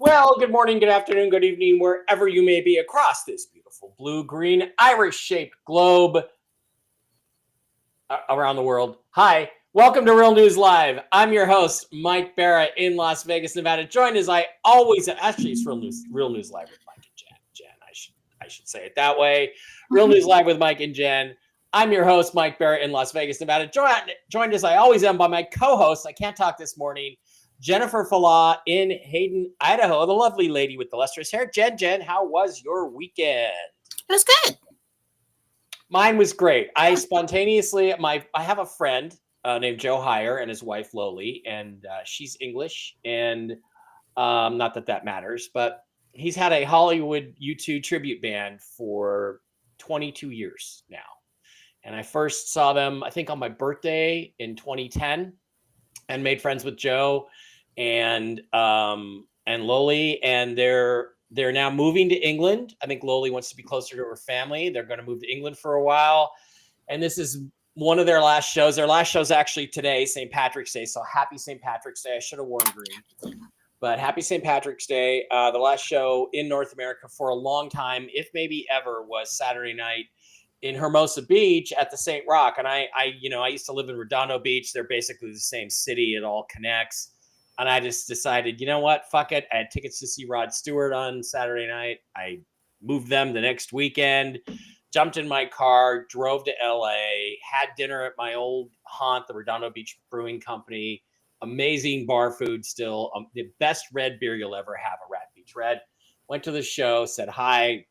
Well, good morning, good afternoon, good evening, wherever you may be across this beautiful blue-green Irish-shaped globe around the world. Hi, welcome to Real News Live. I'm your host, Mike Barrett in Las Vegas, Nevada. Joined as I always, actually, it's Real News Live with Mike and Jen. I should say it that way. Real News Live with Mike and Jen. I'm your host, Mike Barrett in Las Vegas, Nevada. Joined as I always am by my co-host. I can't talk this morning. Jennifer Fallaw in Hayden, Idaho, the lovely lady with the lustrous hair. Jen, how was your weekend? It was good. Mine was great. I spontaneously, I have a friend named Joe Heyer and his wife Loli, and she's English, and not that matters, but he's had a Hollywood U2 tribute band for 22 years now. And I first saw them, I think, on my birthday in 2010, and made friends with Joe and Loli, and they're now moving to England. I think Loli wants to be closer to her family. They're going to move to England for a while, and this is one of their last shows. Their last show is actually today, St. Patrick's Day. So happy St. Patrick's Day! I should have worn green, but happy St. Patrick's Day. The last show in North America for a long time, if maybe ever, was Saturday night in Hermosa Beach at the St. Rock. And I used to live in Redondo Beach. They're basically the same city. It all connects. And I just decided, you know what? Fuck it. I had tickets to see Rod Stewart on Saturday night. I moved them the next weekend, jumped in my car, drove to LA, had dinner at my old haunt, the Redondo Beach Brewing Company. Amazing bar food still. The best red beer you'll ever have, a Rat Beach Red. Went to the show, said hi.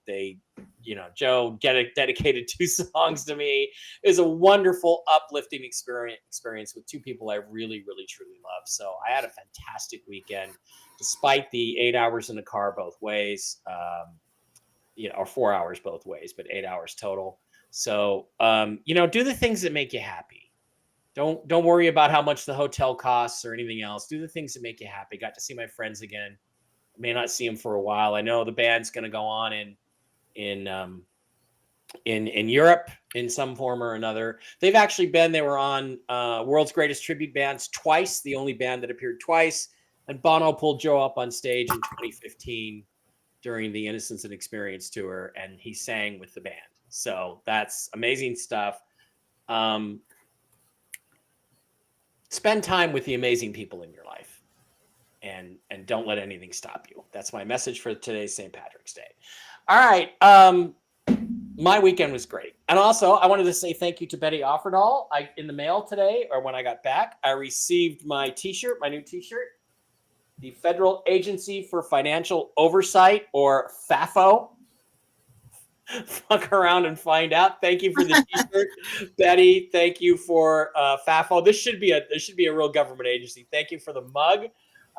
Joe dedicated 2 songs to me. It was a wonderful, uplifting experience with 2 people I really, really, truly love. So I had a fantastic weekend, despite the 8 hours in the car both ways, or 4 hours both ways, but 8 hours total. So, do the things that make you happy. Don't worry about how much the hotel costs or anything else. Do the things that make you happy. Got to see my friends again. May not see them for a while. I know the band's going to go on in Europe in some form or another. They were on World's Greatest Tribute Bands twice, the only band that appeared twice. And Bono pulled Joe up on stage in 2015 during the Innocence and Experience tour, and he sang with the band. So that's amazing stuff. Spend time with the amazing people in your life. And don't let anything stop you. That's my message for today's St. Patrick's Day. All right. My weekend was great. And also, I wanted to say thank you to Betty Offerdahl. In the mail today, or when I got back, I received my t-shirt, my new t-shirt, the Federal Agency for Financial Oversight, or FAFO. Fuck around and find out. Thank you for the t-shirt, Betty. Thank you for FAFO. This should be a real government agency. Thank you for the mug.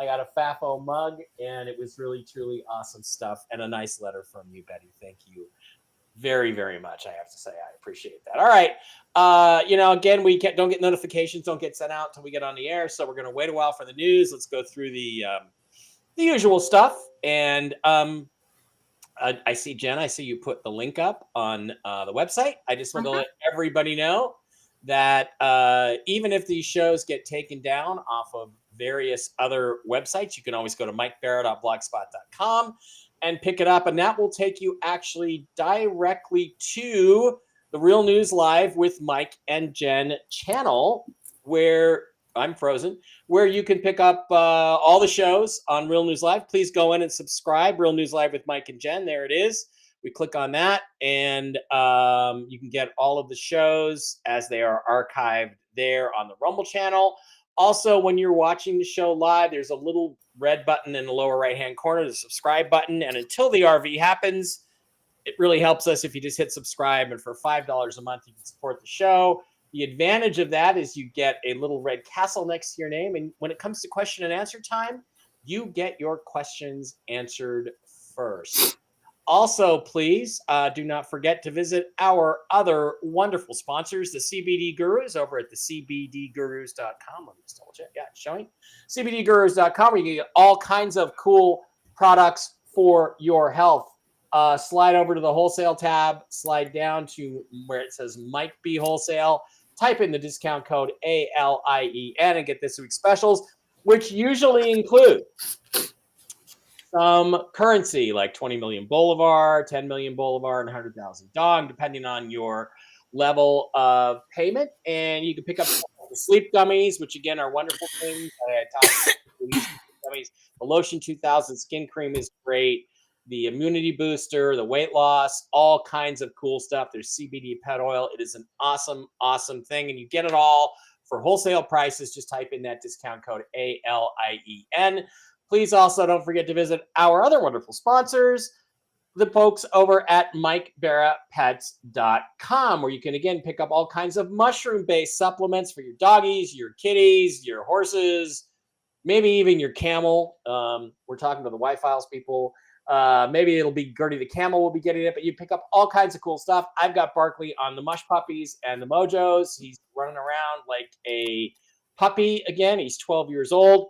I got a FAFO mug, and it was really, truly awesome stuff, and a nice letter from you, Betty. Thank you very, very much. I have to say, I appreciate that. All right. Again, we don't get notifications, don't get sent out until we get on the air, so we're going to wait a while for the news. Let's go through the usual stuff. And I see, Jen, you put the link up on the website. I just want to let everybody know that even if these shows get taken down off of various other websites, you can always go to mikebarrett.blogspot.com and pick it up, and that will take you actually directly to the Real News Live with Mike and Jen channel, where I'm frozen, where you can pick up all the shows on Real News Live. Please go in and subscribe. Real News Live with Mike and Jen. There it is. We click on that, and you can get all of the shows as they are archived there on the Rumble channel. Also, when you're watching the show live, there's a little red button in the lower right-hand corner, the subscribe button. And until the RV happens, it really helps us if you just hit subscribe. And for $5 a month, you can support the show. The advantage of that is you get a little red castle next to your name. And when it comes to question and answer time, you get your questions answered first. Also, please do not forget to visit our other wonderful sponsors, the CBD Gurus over at the CBDGurus.com. Let me just double check. Yeah, it's showing. CBDGurus.com, where you get all kinds of cool products for your health. Slide over to the wholesale tab, slide down to where it says Mike B Wholesale. Type in the discount code ALIEN and get this week's specials, which usually include some currency like 20 million Bolivar, 10 million Bolivar, and 100,000 Dong, depending on your level of payment. And you can pick up the sleep gummies, which again are wonderful things. I talked about these gummies. The Lotion 2000 skin cream is great. The immunity booster, the weight loss, all kinds of cool stuff. There's CBD pet oil. It is an awesome, awesome thing. And you get it all for wholesale prices. Just type in that discount code ALIEN. Please also don't forget to visit our other wonderful sponsors, the folks over at MikeBarraPets.com, where you can again pick up all kinds of mushroom-based supplements for your doggies, your kitties, your horses, maybe even your camel. We're talking to the White Files people. Maybe it'll be Gertie the camel will be getting it, but you pick up all kinds of cool stuff. I've got Barkley on the mush puppies and the mojos. He's running around like a puppy again. He's 12 years old.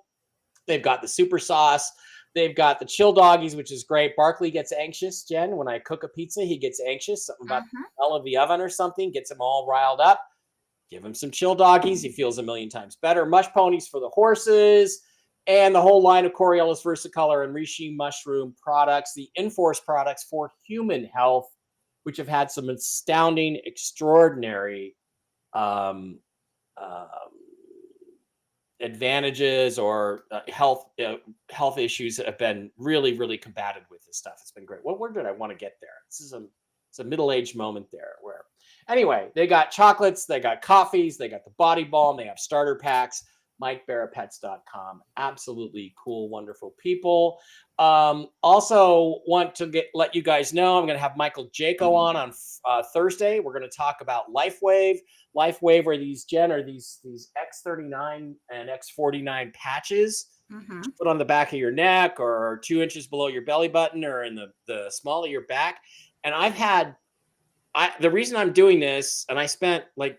They've got the super sauce. They've got the chill doggies, which is great. Barkley gets anxious, Jen. When I cook a pizza, he gets anxious. Something about the smell of the oven or something gets him all riled up. Give him some chill doggies. He feels a million times better. Mush ponies for the horses. And the whole line of Coriolis Versicolor and Reishi mushroom products, the Enforce products for human health, which have had some astounding, extraordinary advantages or health issues that have been really, really combated with this stuff. It's been great. Where did I want to get there? It's a middle-aged moment there where, anyway, they got chocolates, they got coffees, they got the body balm, they have starter packs. MikeBarraPets.com. Absolutely cool, wonderful people. Also want to let you guys know I'm going to have Michael Jaco on Thursday. We're going to talk about Lifewave. Lifewave are these X39 and X49 patches put on the back of your neck or 2 inches below your belly button or in the small of your back. And the reason I'm doing this, and I spent like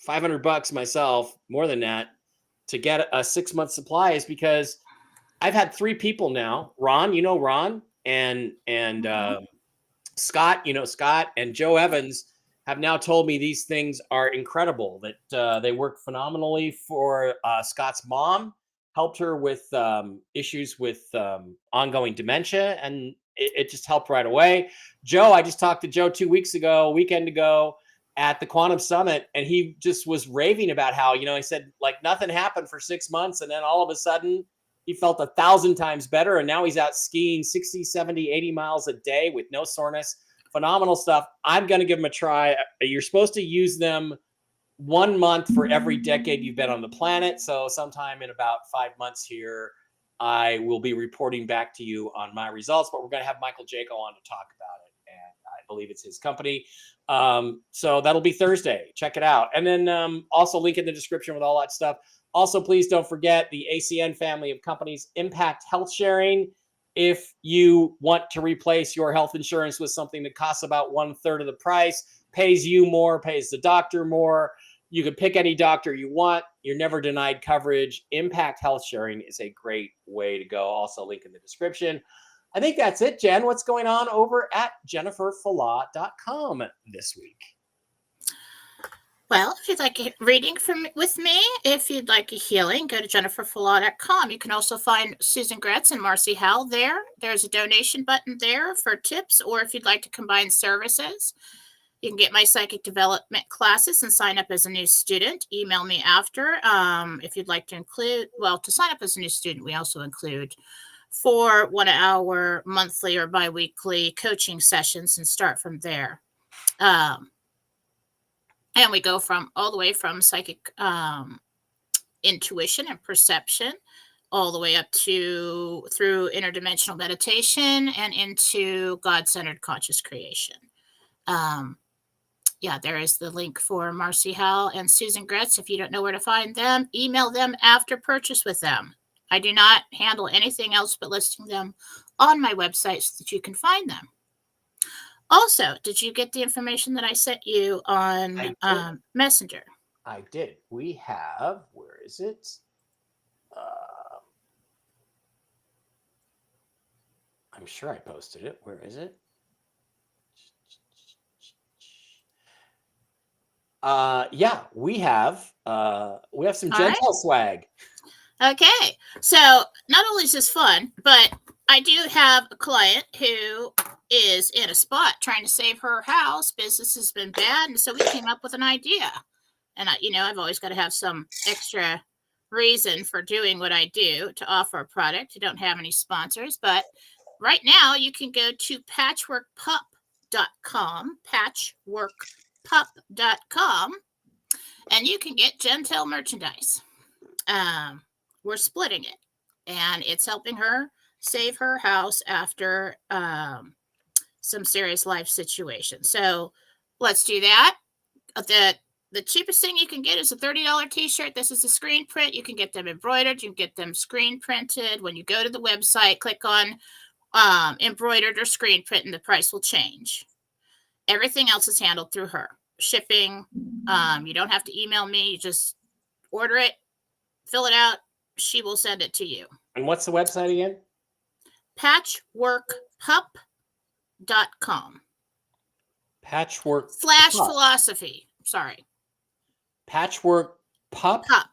$500 myself, more than that, to get a 6-month supply, is because I've had 3 people now. Ron, Ron, and Scott, Scott, and Joe Evans have now told me these things are incredible, that they work phenomenally for Scott's mom, helped her with issues with ongoing dementia, and it just helped right away. Joe, I just talked to Joe a weekend ago, at the Quantum Summit, and he just was raving about how, he said like nothing happened for 6 months, and then all of a sudden he felt 1,000 times better, and now he's out skiing 60, 70, 80 miles a day with no soreness. Phenomenal stuff. I'm going to give them a try. You're supposed to use them 1 month for every decade you've been on the planet. So sometime in about 5 months here, I will be reporting back to you on my results, but we're going to have Michael Jaco on to talk about it. And I believe it's his company. So that'll be Thursday. Check it out. And then also link in the description with all that stuff. Also, please don't forget the ACN family of companies, Impact Health Sharing. If you want to replace your health insurance with something that costs about 1/3 of the price, pays you more, pays the doctor more, you can pick any doctor you want. You're never denied coverage. Impact Health Sharing is a great way to go. Also, link in the description. I think that's it, Jen. What's going on over at JenniferFallah.com this week? Well, if you'd like a reading with me, if you'd like a healing, go to JenniferFallah.com. You can also find Susan Gretz and Marcy Howell there. There's a donation button there for tips, or if you'd like to combine services, you can get my psychic development classes and sign up as a new student. Email me after. If you'd like to include, to sign up as a new student, we also include 4 1-hour monthly or biweekly coaching sessions and start from there. And we go all the way from psychic intuition and perception, all the way up through interdimensional meditation and into God-centered conscious creation. There is the link for Marcy Howell and Susan Gretz. If you don't know where to find them, email them after purchase with them. I do not handle anything else but listing them on my website so that you can find them. Also, did you get the information that I sent you on Messenger? I did. We have, where is it? I'm sure I posted it. Where is it? We have some gentle swag. Okay, so not only is this fun, but I do have a client who is in a spot trying to save her house. Business has been bad, and so we came up with an idea. And I've always got to have some extra reason for doing what I do to offer a product. I don't have any sponsors, but right now you can go to patchworkpup.com, patchworkpup.com, and you can get Gentel merchandise. We're splitting it, and it's helping her save her house after some serious life situations. So let's do that. The cheapest thing you can get is a $30 t-shirt. This is a screen print. You can get them embroidered. You can get them screen printed. When you go to the website, click on embroidered or screen print, and the price will change. Everything else is handled through her. Shipping, you don't have to email me. You just order it, fill it out. She will send it to you. And what's the website again? Patchworkpup.com. Patchwork /Fallawsophy. Sorry. Patchwork Pup. Pup.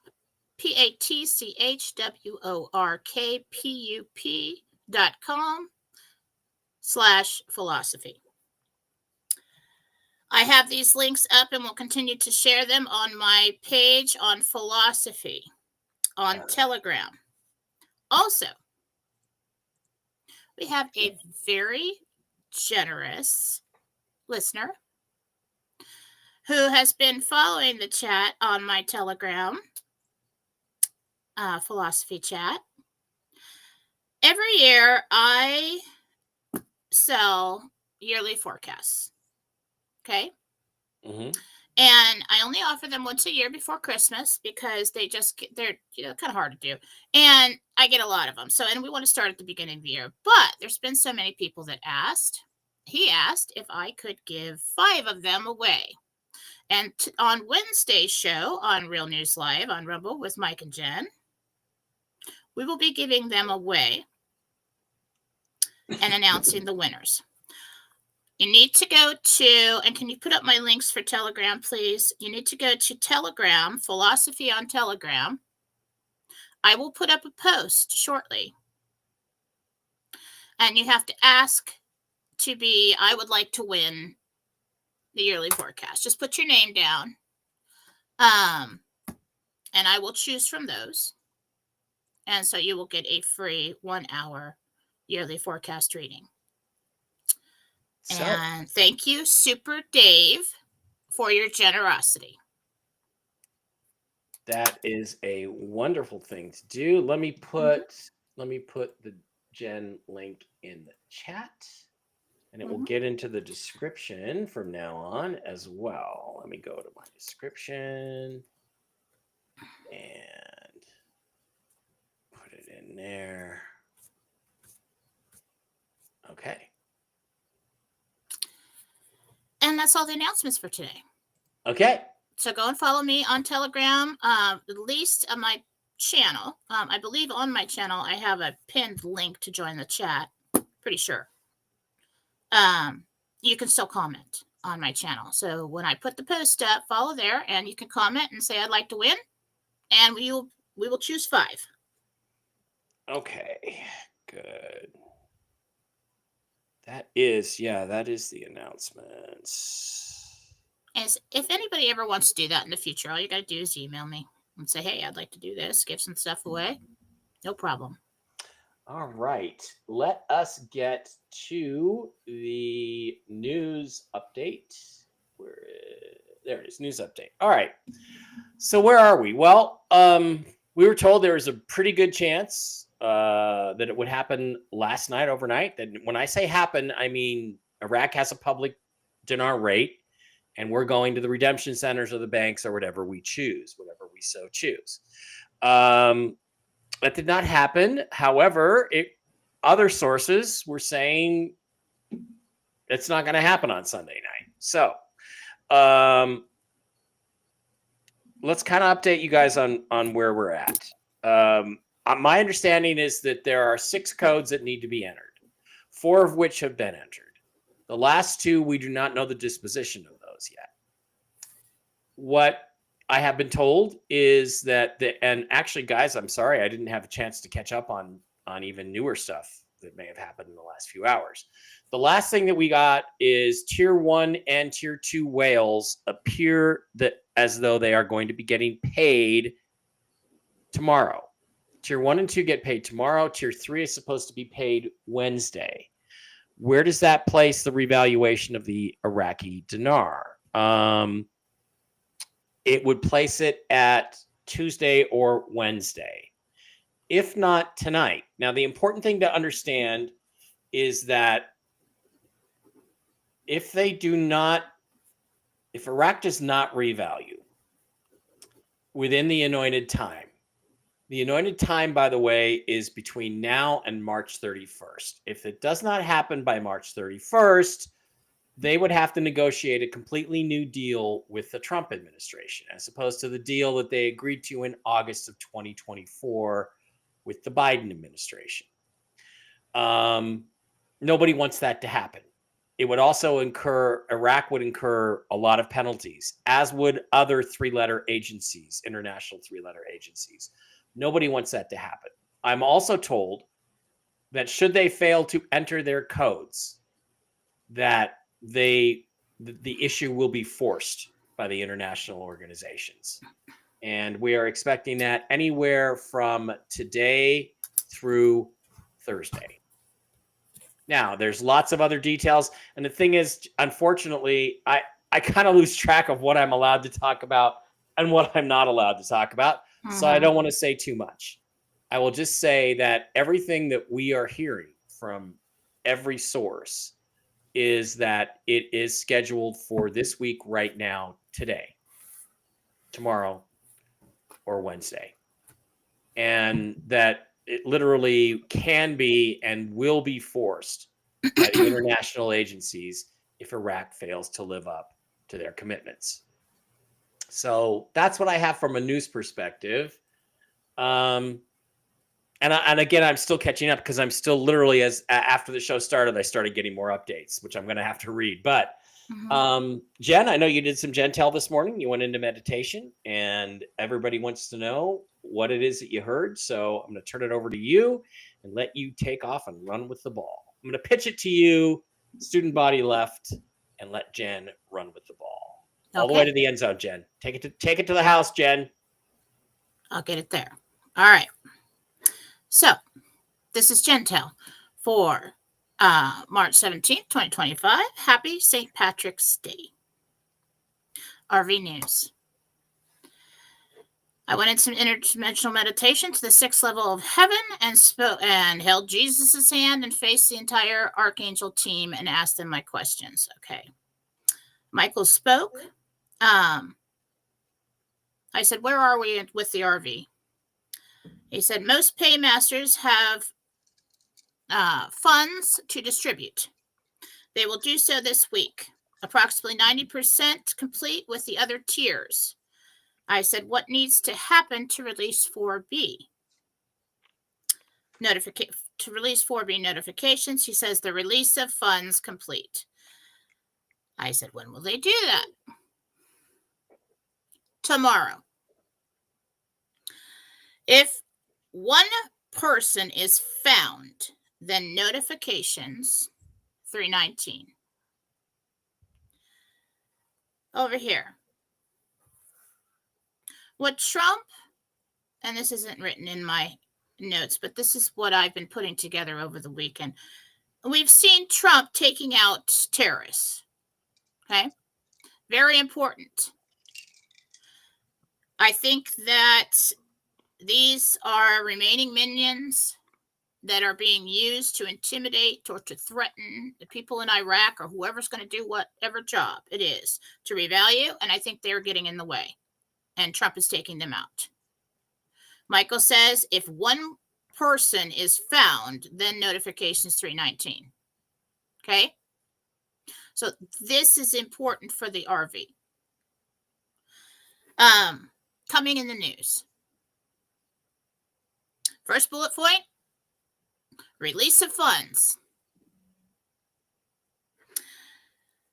patchworkpup.com /Fallawsophy. I have these links up and will continue to share them on my page on Fallawsophy on Telegram. Also, we have a very generous listener who has been following the chat on my Telegram, Fallawsophy chat. Every year, I sell yearly forecasts. Okay. Mm-hmm. And I only offer them once a year before Christmas because they're kind of hard to do. And I get a lot of them. And we want to start at the beginning of the year. But there's been so many people that asked. He asked if I could give 5 of them away. And on Wednesday's show on Real News Live on Rumble with Mike and Jen, we will be giving them away and announcing the winners. You need to go to, and can you put up my links for Telegram, please? You need to go to Telegram, Fallawsophy on Telegram. I will put up a post shortly. And you have to ask to be, I would like to win the yearly forecast. Just put your name down. And I will choose from those. And so you will get a free 1-hour yearly forecast reading. And thank you, Super Dave, for your generosity. That is a wonderful thing to do. Let me put the Jen link in the chat, and it will get into the description from now on as well. Let me go to my description and put it in there. Okay. And that's all the announcements for today. Okay. So go and follow me on Telegram, at least on my channel. I believe on my channel, I have a pinned link to join the chat. Pretty sure. You can still comment on my channel. So when I put the post up, follow there, and you can comment and say, I'd like to win. And we will choose 5. Okay, good. That is the announcements. As if anybody ever wants to do that in the future, all you got to do is email me and say, hey, I'd like to do this, give some stuff away. No problem. All right. Let us get to the news update. There it is, news update. All right. So where are we? Well, we were told there was a pretty good chance that it would happen last night, overnight. That when I say happen, I mean Iraq has a public dinar rate, and we're going to the redemption centers or the banks or whatever we choose, whatever we so choose. That did not happen. However, other sources were saying it's not going to happen on Sunday night. So let's kind of update you guys on where we're at. My understanding is that there are 6 codes that need to be entered, 4 of which have been entered. The last 2, we do not know the disposition of those yet. What I have been told is that and actually, guys, I'm sorry, I didn't have a chance to catch up on even newer stuff that may have happened in the last few hours. The last thing that we got is tier 1 and tier 2 whales appear that as though they are going to be getting paid tomorrow. Tier 1 and 2 get paid tomorrow. Tier 3 is supposed to be paid Wednesday. Where does that place the revaluation of the Iraqi dinar? It would place it at Tuesday or Wednesday, if not tonight. Now, the important thing to understand is that if Iraq does not revalue within the anointed time, the anointed time, by the way, is between now and March 31st. If it does not happen by March 31st, they would have to negotiate a completely new deal with the Trump administration, as opposed to the deal that they agreed to in August of 2024 with the Biden administration. Nobody wants that to happen. It would also Iraq would incur a lot of penalties, as would other three-letter agencies, international three-letter agencies. Nobody wants that to happen. I'm also told that should they fail to enter their codes, that the issue will be forced by the international organizations. And we are expecting that anywhere from today through Thursday. Now, there's lots of other details. And the thing is, unfortunately, I kind of lose track of what I'm allowed to talk about and what I'm not allowed to talk about. So I don't want to say too much. I will just say that everything that we are hearing from every source is that it is scheduled for this week right now, today, tomorrow, or Wednesday. And that it literally can be and will be forced by the international agencies if Iraq fails to live up to their commitments. So that's what I have from a news perspective. And again, I'm still catching up because I'm still literally, after the show started, I started getting more updates, which I'm going to have to read. But Jen, I know you did some Gentel this morning. You went into meditation, and everybody wants to know what it is that you heard. So I'm going to turn it over to you and let you take off and run with the ball. I'm going to pitch it to you, student body left, and let Jen run with the ball. All the way to the end zone, Jen. Take it to the house, Jen. I'll get it there. All right. So this is Gentel for March 17th, 2025. Happy St. Patrick's Day. RV News. I went into interdimensional meditation to the 6th level of heaven and spoke and held Jesus' hand and faced the entire archangel team and asked them my questions. Okay. Michael spoke. I said, where are we with the RV? He said, most paymasters have funds to distribute. They will do so this week. Approximately 90% complete with the other tiers. I said, what needs to happen to release 4B? To release 4B notifications, he says the release of funds complete. I said, when will they do that? Tomorrow. If one person is found, then notifications 319. Over here. What Trump, and this isn't written in my notes, but this is what I've been putting together over the weekend. We've seen Trump taking out terrorists. Okay? Very important. I think that these are remaining minions that are being used to intimidate or to threaten the people in Iraq or whoever's going to do whatever job it is to revalue. And I think they're getting in the way. And Trump is taking them out. Michael says if one person is found, then notifications 319. Okay? So this is important for the RV. Coming in the news. First bullet point, release of funds.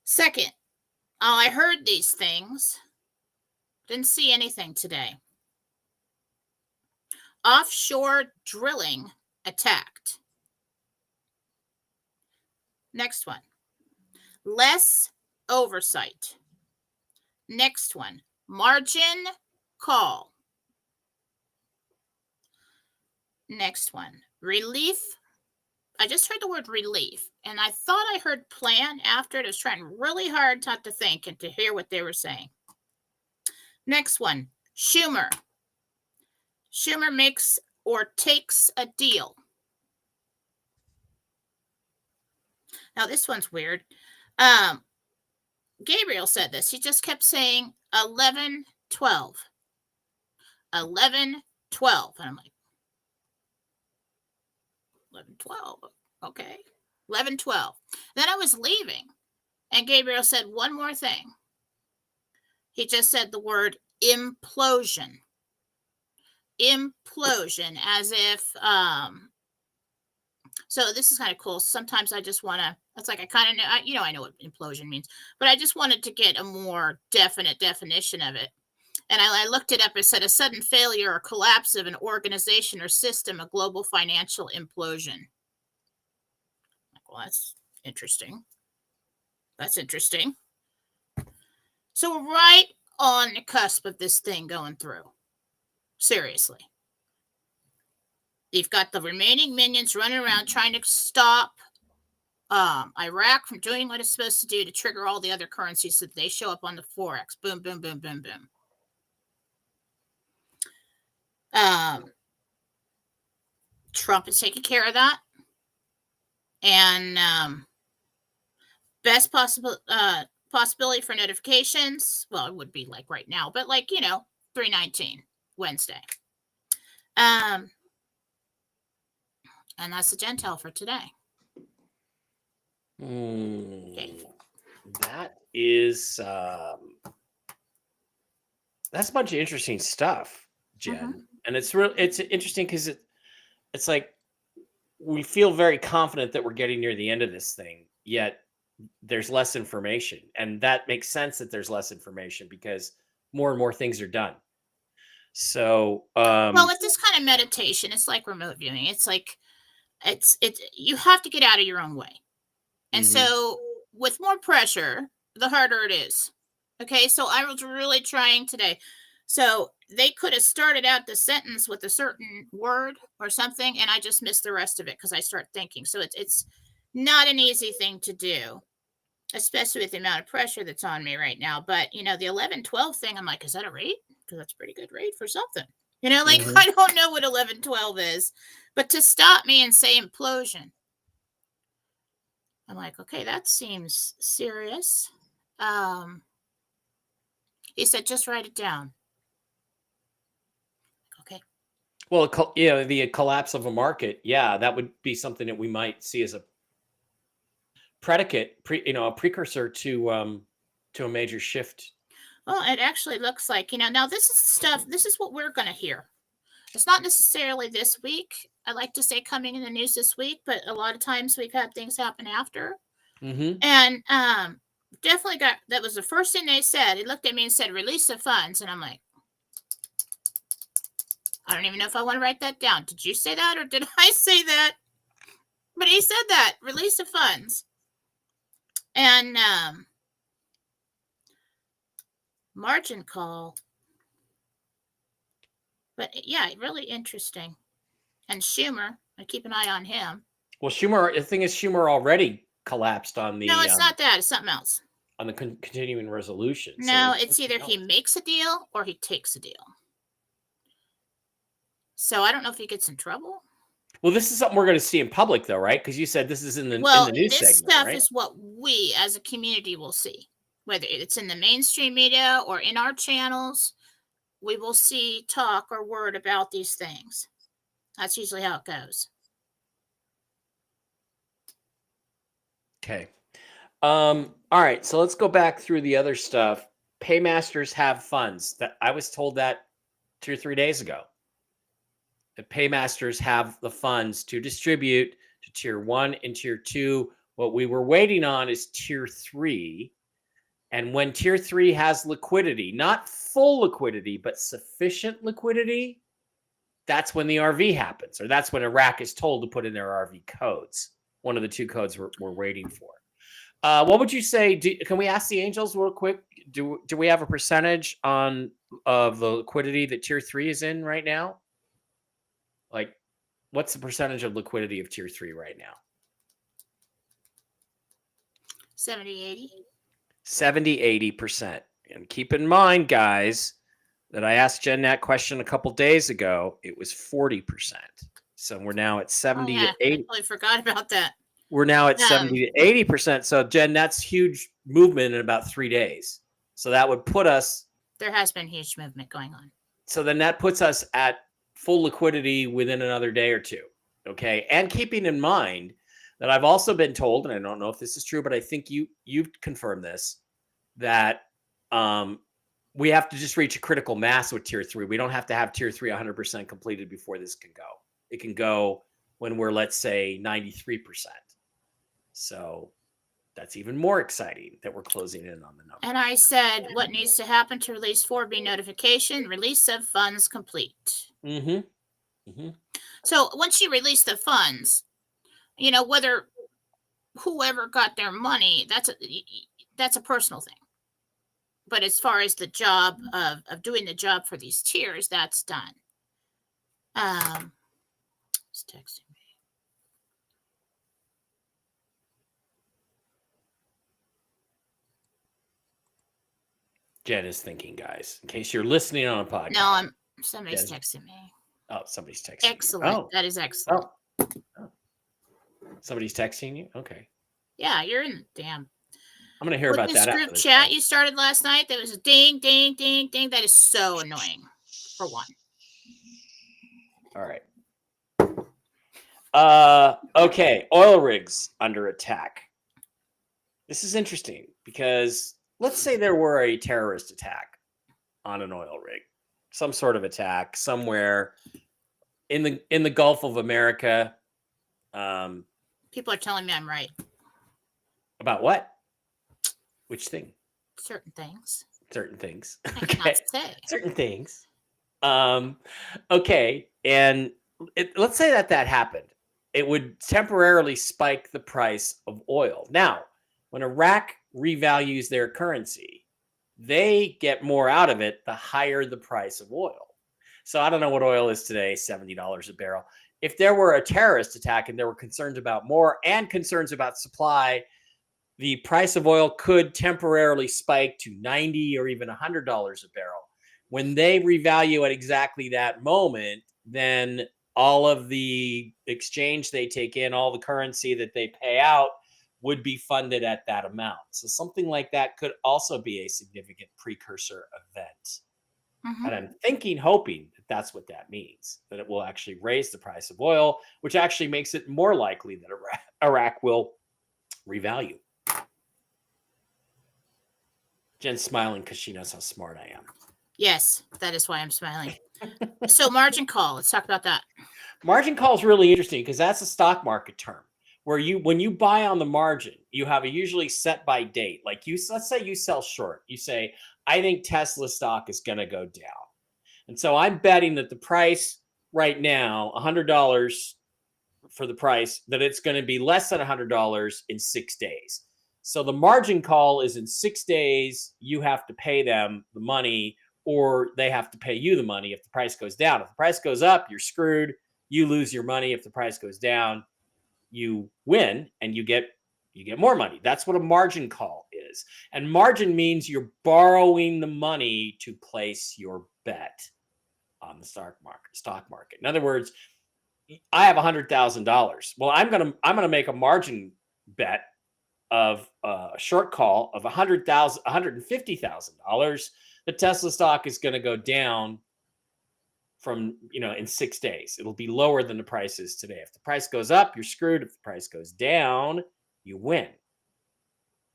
Second, I heard these things. Didn't see anything today. Offshore drilling attacked. Next one. Less oversight. Next one. Margin call. Next one. Relief. I just heard the word relief, and I thought I heard plan after it. I was trying really hard not to think and to hear what they were saying. Next one. Schumer. Schumer makes or takes a deal. Now, this one's weird. Gabriel said this. He just kept saying 11, 12. 11, 12. And I'm like, 11, 12. Okay. 11, 12. Then I was leaving, and Gabriel said one more thing. He just said the word implosion. Implosion, as if, so this is kind of cool. Sometimes I just want to, it's like I kind of know, I know what implosion means, but I just wanted to get a more definite definition of it. And I looked it up. It said a sudden failure or collapse of an organization or system, a global financial implosion. Well, that's interesting. That's interesting. So we're right on the cusp of this thing going through. Seriously. You've got the remaining minions running around trying to stop Iraq from doing what it's supposed to do to trigger all the other currencies so that they show up on the Forex. Boom, boom, boom, boom, boom. Trump is taking care of that. And best possibility for notifications, well, it would be like right now, but like, 3/19, Wednesday. And that's the Gentile for today. Okay. That is that's a bunch of interesting stuff, Jen. Mm-hmm. And it's interesting because it's like we feel very confident that we're getting near the end of this thing, yet there's less information. And that makes sense that there's less information because more and more things are done. So well, with this kind of meditation, it's like remote viewing. It's like it's you have to get out of your own way. And so with more pressure, the harder it is. Okay, so I was really trying today. So they could have started out the sentence with a certain word or something, and I just missed the rest of it because I start thinking. So it's not an easy thing to do, especially with the amount of pressure that's on me right now. But, the 11, 12 thing, I'm like, is that a rate? Because that's a pretty good rate for something. I don't know what 11, 12 is. But to stop me and say implosion, I'm like, okay, that seems serious. He said, just write it down. Okay. Well, the collapse of a market, that would be something that we might see as a predicate, a precursor to a major shift. Well, it actually looks like, now this is what we're going to hear. It's not necessarily this week. I like to say coming in the news this week, but a lot of times we've had things happen after. Mm-hmm. And definitely that was the first thing they said. He looked at me and said, release the funds. And I'm like, I don't even know if I want to write that down. Did you say that or did I say that? But he said that, release the funds. And margin call. But yeah, really interesting. And Schumer, I keep an eye on him. Well, Schumer, the thing is, Schumer already collapsed on the. No, it's not that. It's something else. On the continuing resolution. No, it's either he makes a deal or he takes a deal. So I don't know if he gets in trouble. Well, this is something we're going to see in public, though, right? Because you said this is in the news segment, this stuff right? is what we as a community will see, whether it's in the mainstream media or in our channels. We will see talk or word about these things. That's usually how it goes. Okay. All right. So let's go back through the other stuff. Paymasters have funds. That I was told that 2 or 3 days ago. The paymasters have the funds to distribute to tier 1 and tier 2. What we were waiting on is tier 3. And when tier 3 has liquidity, not full liquidity, but sufficient liquidity, that's when the RV happens, or that's when Iraq is told to put in their RV codes. one of the two codes we're waiting for. What would you say? Can we ask the angels real quick? Do we have a percentage of the liquidity that tier 3 is in right now? Like, what's the percentage of liquidity of tier 3 right now? 70, 80. 70, 80%. And keep in mind, guys, that I asked Jen that question a couple days ago. It was 40%. So we're now at 70 to 80. I totally forgot about that. We're now at 70 to 80%. So, Jen, that's huge movement in about 3 days. So that would put us. There has been huge movement going on. So then that puts us at full liquidity within another day or two. Okay. And keeping in mind that I've also been told, and I don't know if this is true, but I think you've confirmed this, that we have to just reach a critical mass with tier 3. We don't have to have tier 3 100% completed before this can go. It can go when we're, let's say, 93%. So that's even more exciting that we're closing in on the number. And I said, what needs to happen to release 4B notification? Release of funds complete. Mm-hmm. Mm-hmm. So once you release the funds, whether whoever got their money, that's a personal thing. But as far as the job of doing the job for these tiers, that's done. It's texting me. Jen is thinking, guys, in case you're listening on a podcast. No, somebody's texting me. Oh, somebody's texting. Excellent. Oh. That is excellent. Oh. Somebody's texting you? Okay. Yeah, you're in the damn. I'm going to hear about that. This group chat you started last night, that was a ding, ding, ding, ding. That is so annoying, for one. All right. Okay. Oil rigs under attack. This is interesting because let's say there were a terrorist attack on an oil rig, some sort of attack somewhere in the Gulf of America. People are telling me I'm right. About what? Which thing? Certain things. Certain things. I cannot say. Certain things. Okay. And let's say that happened. It would temporarily spike the price of oil. Now, when Iraq revalues their currency, they get more out of it the higher the price of oil. So I don't know what oil is today, $70 a barrel. If there were a terrorist attack and there were concerns about more and concerns about supply, the price of oil could temporarily spike to $90 or even $100 a barrel. When they revalue at exactly that moment, then all of the exchange they take in, all the currency that they pay out would be funded at that amount. So something like that could also be a significant precursor event. Mm-hmm. And I'm hoping that that's what that means, that it will actually raise the price of oil, which actually makes it more likely that Iraq will revalue. Jen's smiling because she knows how smart I am. Yes, that is why I'm smiling. So margin call, let's talk about that. Margin call is really interesting because that's a stock market term where when you buy on the margin, you have a usually set by date. Like let's say you sell short. You say, I think Tesla stock is going to go down. And so I'm betting that the price right now, $100 for the price, that it's going to be less than $100 in 6 days. So the margin call is in 6 days, you have to pay them the money or they have to pay you the money if the price goes down. If the price goes up, you're screwed. You lose your money. If the price goes down, you win and you get more money. That's what a margin call is. And margin means you're borrowing the money to place your bet on the stock market. In other words, I have $100,000. Well, I'm gonna make a margin bet of a short call of $150,000. The Tesla stock is going to go down from, in 6 days. It'll be lower than the price is today. If the price goes up, you're screwed. If the price goes down, you win.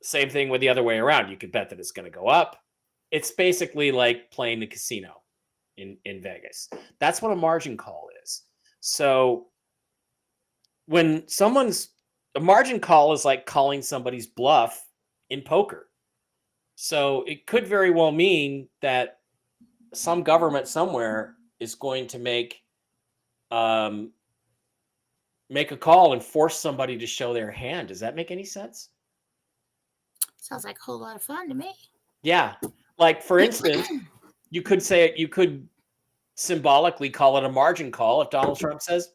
Same thing with the other way around. You could bet that it's going to go up. It's basically like playing the casino in Vegas. That's what a margin call is. So when a margin call is like calling somebody's bluff in poker. So it could very well mean that some government somewhere is going to make make a call and force somebody to show their hand. Does that make any sense? Sounds like a whole lot of fun to me. Yeah. Like, for instance, you could symbolically call it a margin call if Donald Trump says,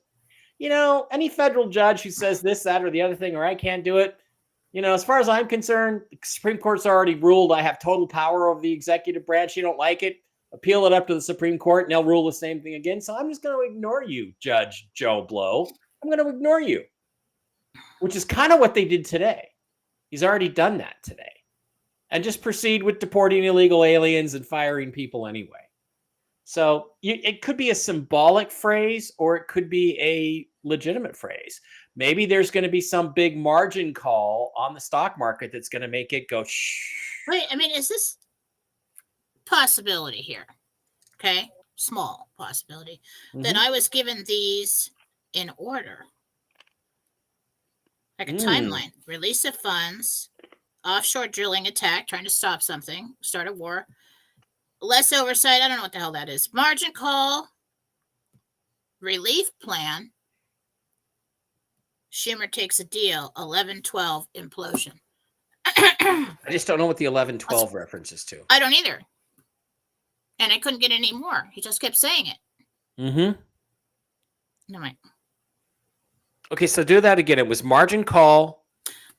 any federal judge who says this, that, or the other thing, or I can't do it, as far as I'm concerned, the Supreme Court's already ruled I have total power over the executive branch. You don't like it, appeal it up to the Supreme Court, and they'll rule the same thing again. So I'm just going to ignore you, Judge Joe Blow. I'm going to ignore you, which is kind of what they did today. He's already done that today. And just proceed with deporting illegal aliens and firing people anyway. So it could be a symbolic phrase, or it could be a legitimate phrase. Maybe there's going to be some big margin call on the stock market that's going to make it go shh. Wait, I mean, is this possibility here? Okay, small possibility. That I was given these in order. Like a timeline. Release of funds, offshore drilling attack, trying to stop something, start a war. Less oversight. I don't know what the hell that is. Margin call. Relief plan. Schumer takes a deal. 11-12 implosion. I just don't know what the 11-12 references to. I don't either. And I couldn't get any more. He just kept saying it. No, wait. Okay, so do that again. It was margin call.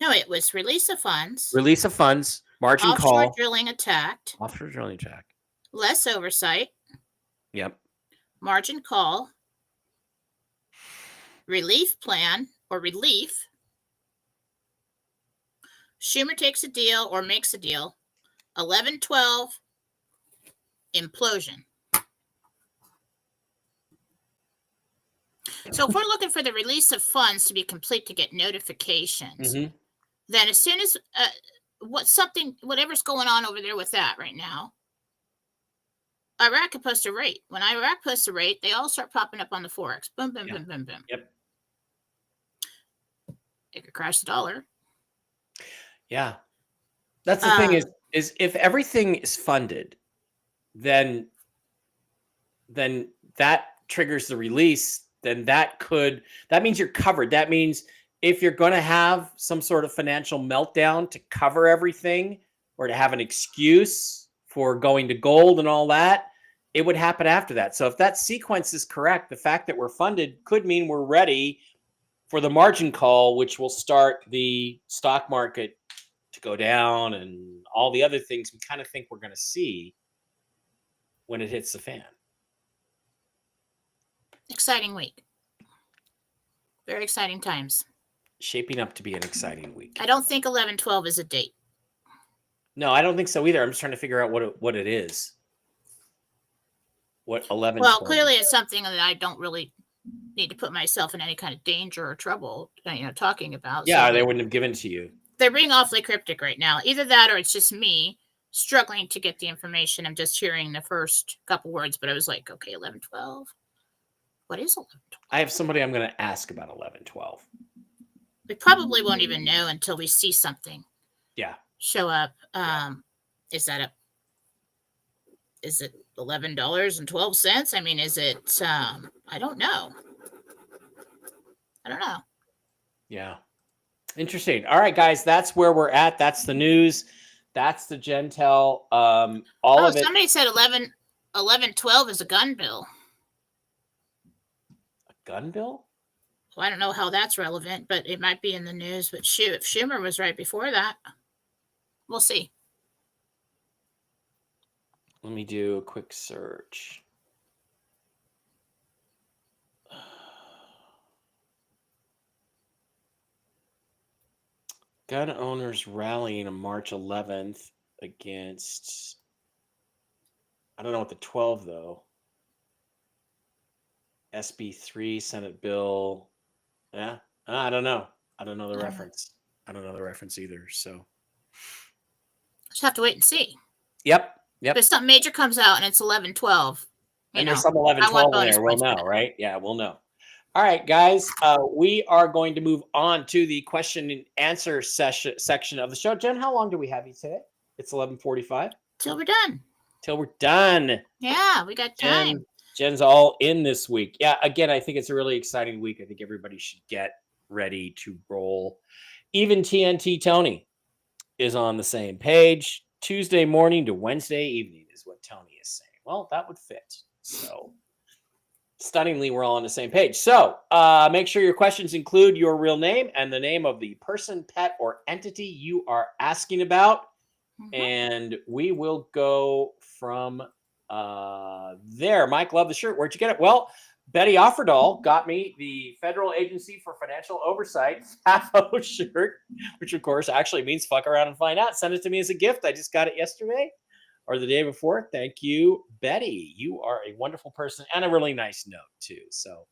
No, it was release of funds. Release of funds. Margin call. Offshore drilling attacked. Offshore drilling attack. Less oversight. Yep. Margin call. Relief plan or relief. Schumer takes a deal or makes a deal. 11-12 implosion. So if we're looking for the release of funds to be complete to get notifications, then as soon as whatever's going on over there with that right now, Iraq could post a rate. When Iraq posts a rate, they all start popping up on the Forex. Boom, boom, boom, boom, boom. Yep. It could crash the dollar. Yeah. That's the thing is if everything is funded, then that triggers the release. Then that means you're covered. That means if you're going to have some sort of financial meltdown to cover everything, or to have an excuse for going to gold and all that, it would happen after that. So if that sequence is correct, the fact that we're funded could mean we're ready for the margin call, which will start the stock market to go down and all the other things we kind of think we're going to see when it hits the fan. Exciting week. Very exciting times. Shaping up to be an exciting week. I don't think 11-12 is a date. No, I don't think so either. I'm just trying to figure out what it is. What 11? Well, clearly it's something that I don't really need to put myself in any kind of danger or trouble, talking about. Yeah, so they wouldn't have given to you. They're being awfully cryptic right now. Either that or it's just me struggling to get the information. I'm just hearing the first couple words, but I was like, okay, 11-12. What is 11-12? I have somebody I'm going to ask about 11-12. We probably won't even know until we see something. Yeah. Show up. Is it $11.12? I mean, is it I don't know. Yeah. Interesting. All right, guys, that's where we're at. That's the news. That's the Gentel. All of it. Somebody said 11-12 is a gun bill. A gun bill? Well, I don't know how that's relevant, but it might be in the news. But shoot, if Schumer was right before that, we'll see. Let me do a quick search. Gun owners rallying on March 11th against, I don't know what the 12 though. SB 3 Senate bill. Yeah, I don't know. I don't know the reference. I don't know the reference either. So just have to wait and see. Yep. If something major comes out and it's 11-12, and there's some 11-12 in there, we'll know, right? Yeah, we'll know. All right, guys, we are going to move on to the question and answer section of the show. Jen, how long do we have you today? It's 11:45. Till we're done. Till we're done. Yeah, we got time. Jen's all in this week. Yeah, again, I think it's a really exciting week. I think everybody should get ready to roll. Even TNT Tony is on the same page. Tuesday morning to Wednesday evening is what Tony is saying. Well, that would fit. So stunningly, we're all on the same page. So make sure your questions include your real name and the name of the person, pet, or entity you are asking about. And we will go from there. Mike, love the shirt. Where'd you get it? Well, Betty Offerdahl got me the Federal Agency for Financial Oversight FAFO shirt, which of course actually means fuck around and find out. Send it to me as a gift. I just got it yesterday or the day before. Thank you, Betty. You are a wonderful person and a really nice note too. So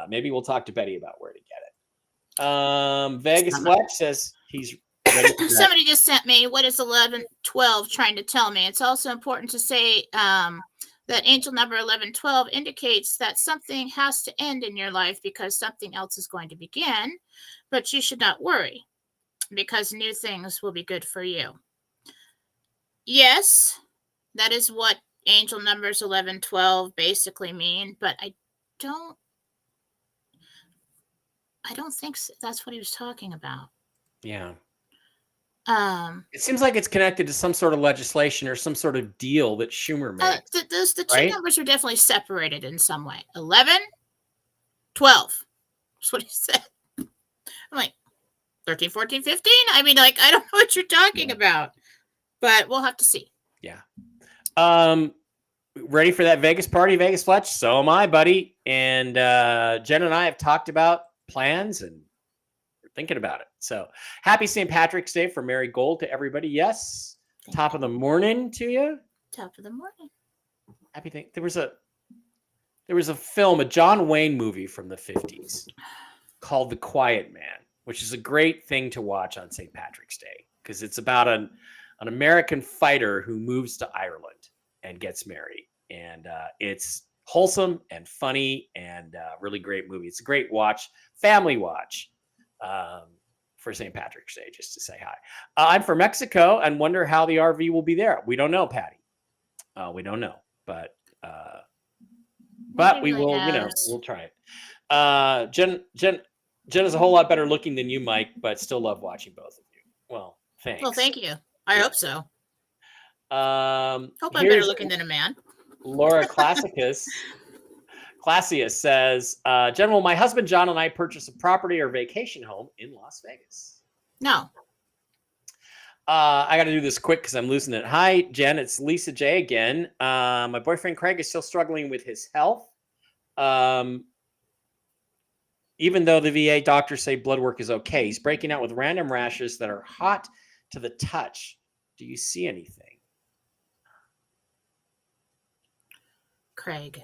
maybe we'll talk to Betty about where to get it. Vegas Fletch says he's ready for that. Somebody just sent me, what is 1112 trying to tell me? It's also important to say that angel number 1112 indicates that something has to end in your life because something else is going to begin, but you should not worry because new things will be good for you. Yes, that is what angel numbers 1112 basically mean, but I don't think that's what he was talking about. Yeah. It seems like it's connected to some sort of legislation or some sort of deal that Schumer made. The two numbers are definitely separated in some way. 11, 12. That's what he said. I'm like, 13, 14, 15? I mean, like, I don't know what you're talking about, but we'll have to see. Yeah. Ready for that Vegas party, Vegas Fletch? So am I, buddy. And Jen and I have talked about plans and we're thinking about it. So happy St. Patrick's Day for Mary Gold to everybody. Yes. Top of the morning to you. Top of the morning. Happy thing. There was a film, a John Wayne movie from the 50s called The Quiet Man, which is a great thing to watch on St. Patrick's Day because it's about an American fighter who moves to Ireland and gets married. And it's wholesome and funny and really great movie. It's a great watch, family watch for St. Patrick's Day, just to say hi. I'm from Mexico and wonder how the RV will be there. We don't know, Patty. We don't know, but we will, we'll try it. Jen is a whole lot better looking than you, Mike, but still love watching both of you. Well, thanks. Well, thank you. I hope so. Hope I'm Here's better looking than a man. Laura Classius says, General, my husband John and I purchased a property or vacation home in Las Vegas. No. I got to do this quick because I'm losing it. Hi, Jen. It's Lisa J again. My boyfriend Craig is still struggling with his health. Even though the VA doctors say blood work is okay, he's breaking out with random rashes that are hot to the touch. Do you see anything? Craig.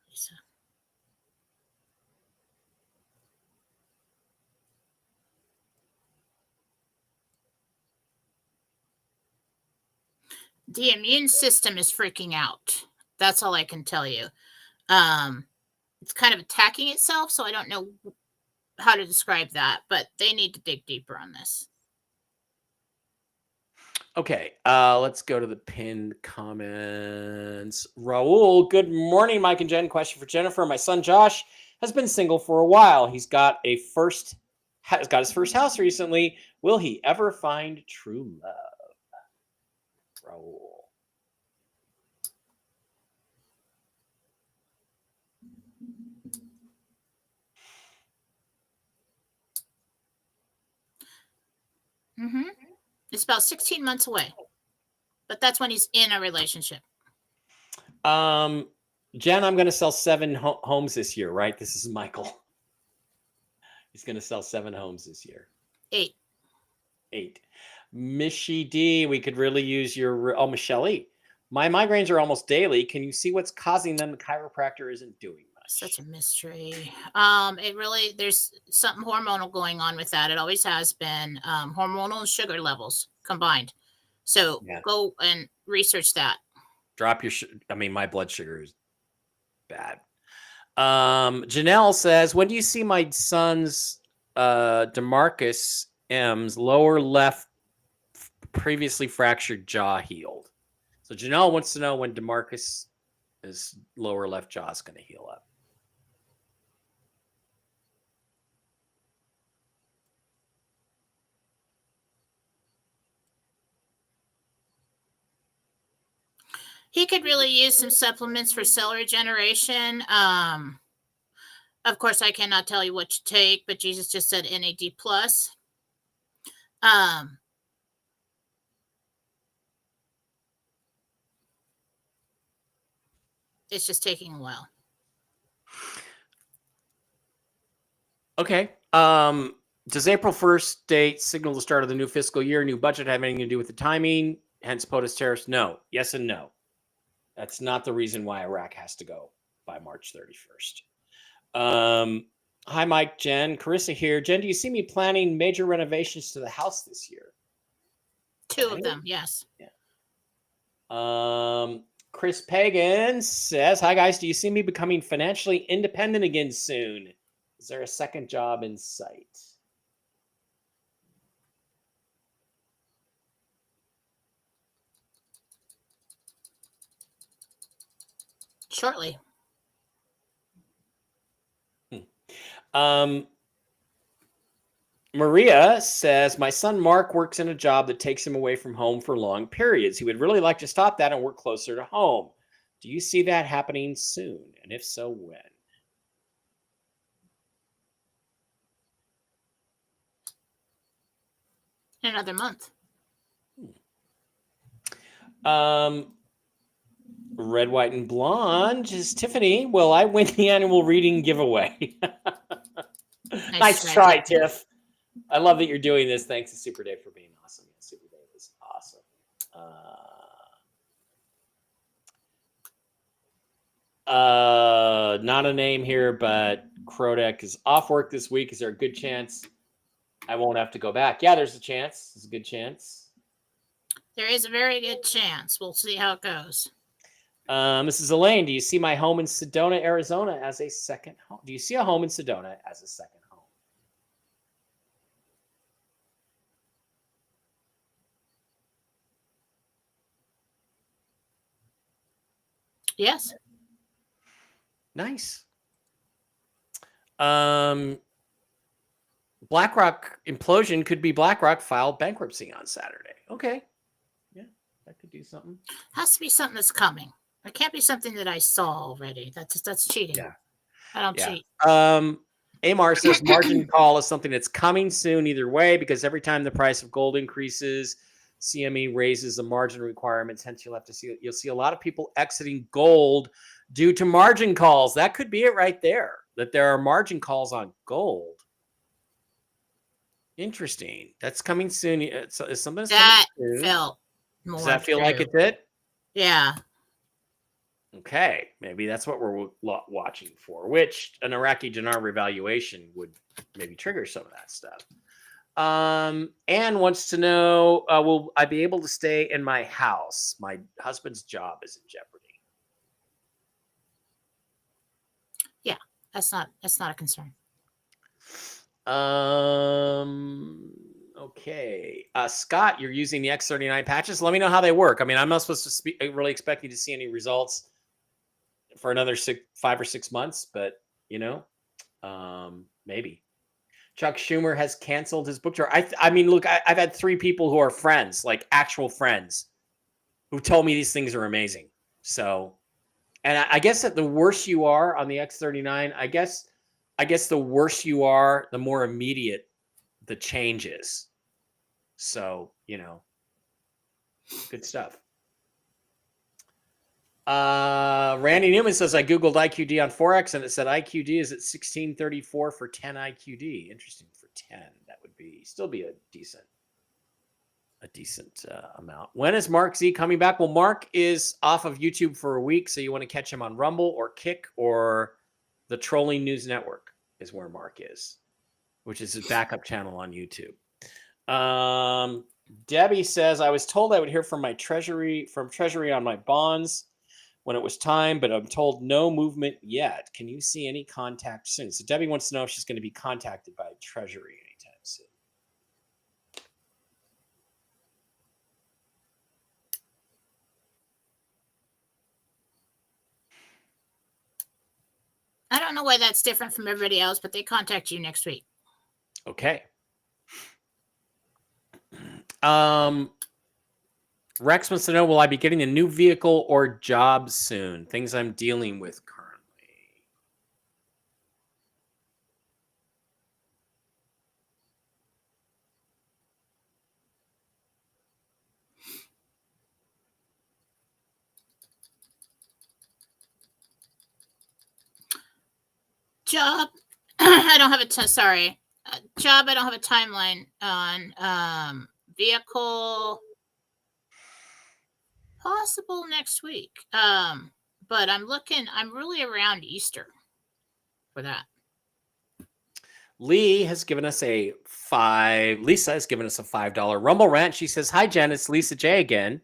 Lisa. The immune system is freaking out. That's all I can tell you. It's kind of attacking itself, so I don't know how to describe that, but they need to dig deeper on this. Okay, let's go to the pinned comments. Raul, good morning, Mike and Jen. Question for Jennifer. My son Josh has been single for a while. He's got his first house recently. Will he ever find true love? Raul. It's about 16 months away, but that's when he's in a relationship. Jen, I'm going to sell 7 homes this year, right? This is Michael. He's going to sell 7 homes this year. 8. Mishy D, we could really use your... Oh, Michelle E. My migraines are almost daily. Can you see what's causing them? The chiropractor isn't doing much. Such a mystery. There's something hormonal going on with that. It always has been hormonal and sugar levels combined. So go and research that. Drop your... my blood sugar is bad. Janelle says, when do you see my son's DeMarcus M's lower left previously fractured jaw healed? So Janelle wants to know when DeMarcus' lower left jaw is going to heal up. He could really use some supplements for cell regeneration. Of course, I cannot tell you what to take, but Jesus just said NAD+. It's just taking a while. Okay. Does April 1st date signal the start of the new fiscal year? New budget have anything to do with the timing? Hence POTUS tariffs? No. Yes and no. That's not the reason why Iraq has to go by March 31st. Hi, Mike, Jen. Carissa here. Jen, do you see me planning major renovations to the house this year? 2 of them, yes. Yeah. Chris Pagan says, hi, guys. Do you see me becoming financially independent again soon? Is there a second job in sight? Shortly. Maria says, my son Mark works in a job that takes him away from home for long periods. He would really like to stop that and work closer to home. Do you see that happening soon? And if so, when? Another month. Red, White, and Blonde is Tiffany. Will I win the annual reading giveaway? Nice try, Tiff. I love that you're doing this. Thanks to Super Dave for being awesome. Super Dave is awesome. Not a name here, but Krodek is off work this week. Is there a good chance I won't have to go back? Yeah, there's a chance. There's a good chance. There is a very good chance. We'll see how it goes. Mrs. Elaine, do you see my home in Sedona, Arizona as a second home? Do you see a home in Sedona as a second home? Yes. Nice. BlackRock implosion could be BlackRock filed bankruptcy on Saturday. Okay. Yeah, that could do something. Has to be something that's coming. It can't be something that I saw already. That's cheating. Yeah. I don't cheat. Amar says margin call is something that's coming soon either way, because every time the price of gold increases, CME raises the margin requirements. Hence, you'll see a lot of people exiting gold due to margin calls. That could be it right there, that there are margin calls on gold. Interesting. That's coming soon. Is something that coming soon? Felt more. Does that feel like it did? Yeah. Okay, maybe that's what we're watching for, which an Iraqi dinar revaluation would maybe trigger some of that stuff. Anne wants to know, will I be able to stay in my house? My husband's job is in jeopardy. Yeah, that's not a concern. Okay. Scott, you're using the X39 patches. Let me know how they work. I mean, I'm not supposed to really expect you to see any results for another 5 or 6 months, but maybe. Chuck Schumer has canceled his book tour. I mean, look, I've had 3 people who are friends, like actual friends, who told me these things are amazing. So, and I guess that the worse you are on the X39, I guess the worse you are, the more immediate the change is. So, good stuff. Randy Newman says, I Googled IQD on Forex and it said IQD is at 1634 for 10 IQD. Interesting. For 10, that would still be a decent amount. When is Mark Z coming back? Well, Mark is off of YouTube for a week, so you want to catch him on Rumble or Kick or the Trolling News Network is where Mark is, which is his backup channel on YouTube. Debbie says, I was told I would hear from Treasury on my bonds when it was time, but I'm told no movement yet. Can you see any contact soon? So Debbie wants to know if she's going to be contacted by Treasury anytime soon. I don't know why that's different from everybody else, but they contact you next week. Okay. Rex wants to know, will I be getting a new vehicle or job soon? Things I'm dealing with currently. Job, I don't have a sorry. Job, I don't have a timeline on. Vehicle, possible next week. But I'm really around Easter for that. Lisa has given us a $5 Rumble rant. She says, "Hi Jen, it's Lisa J again.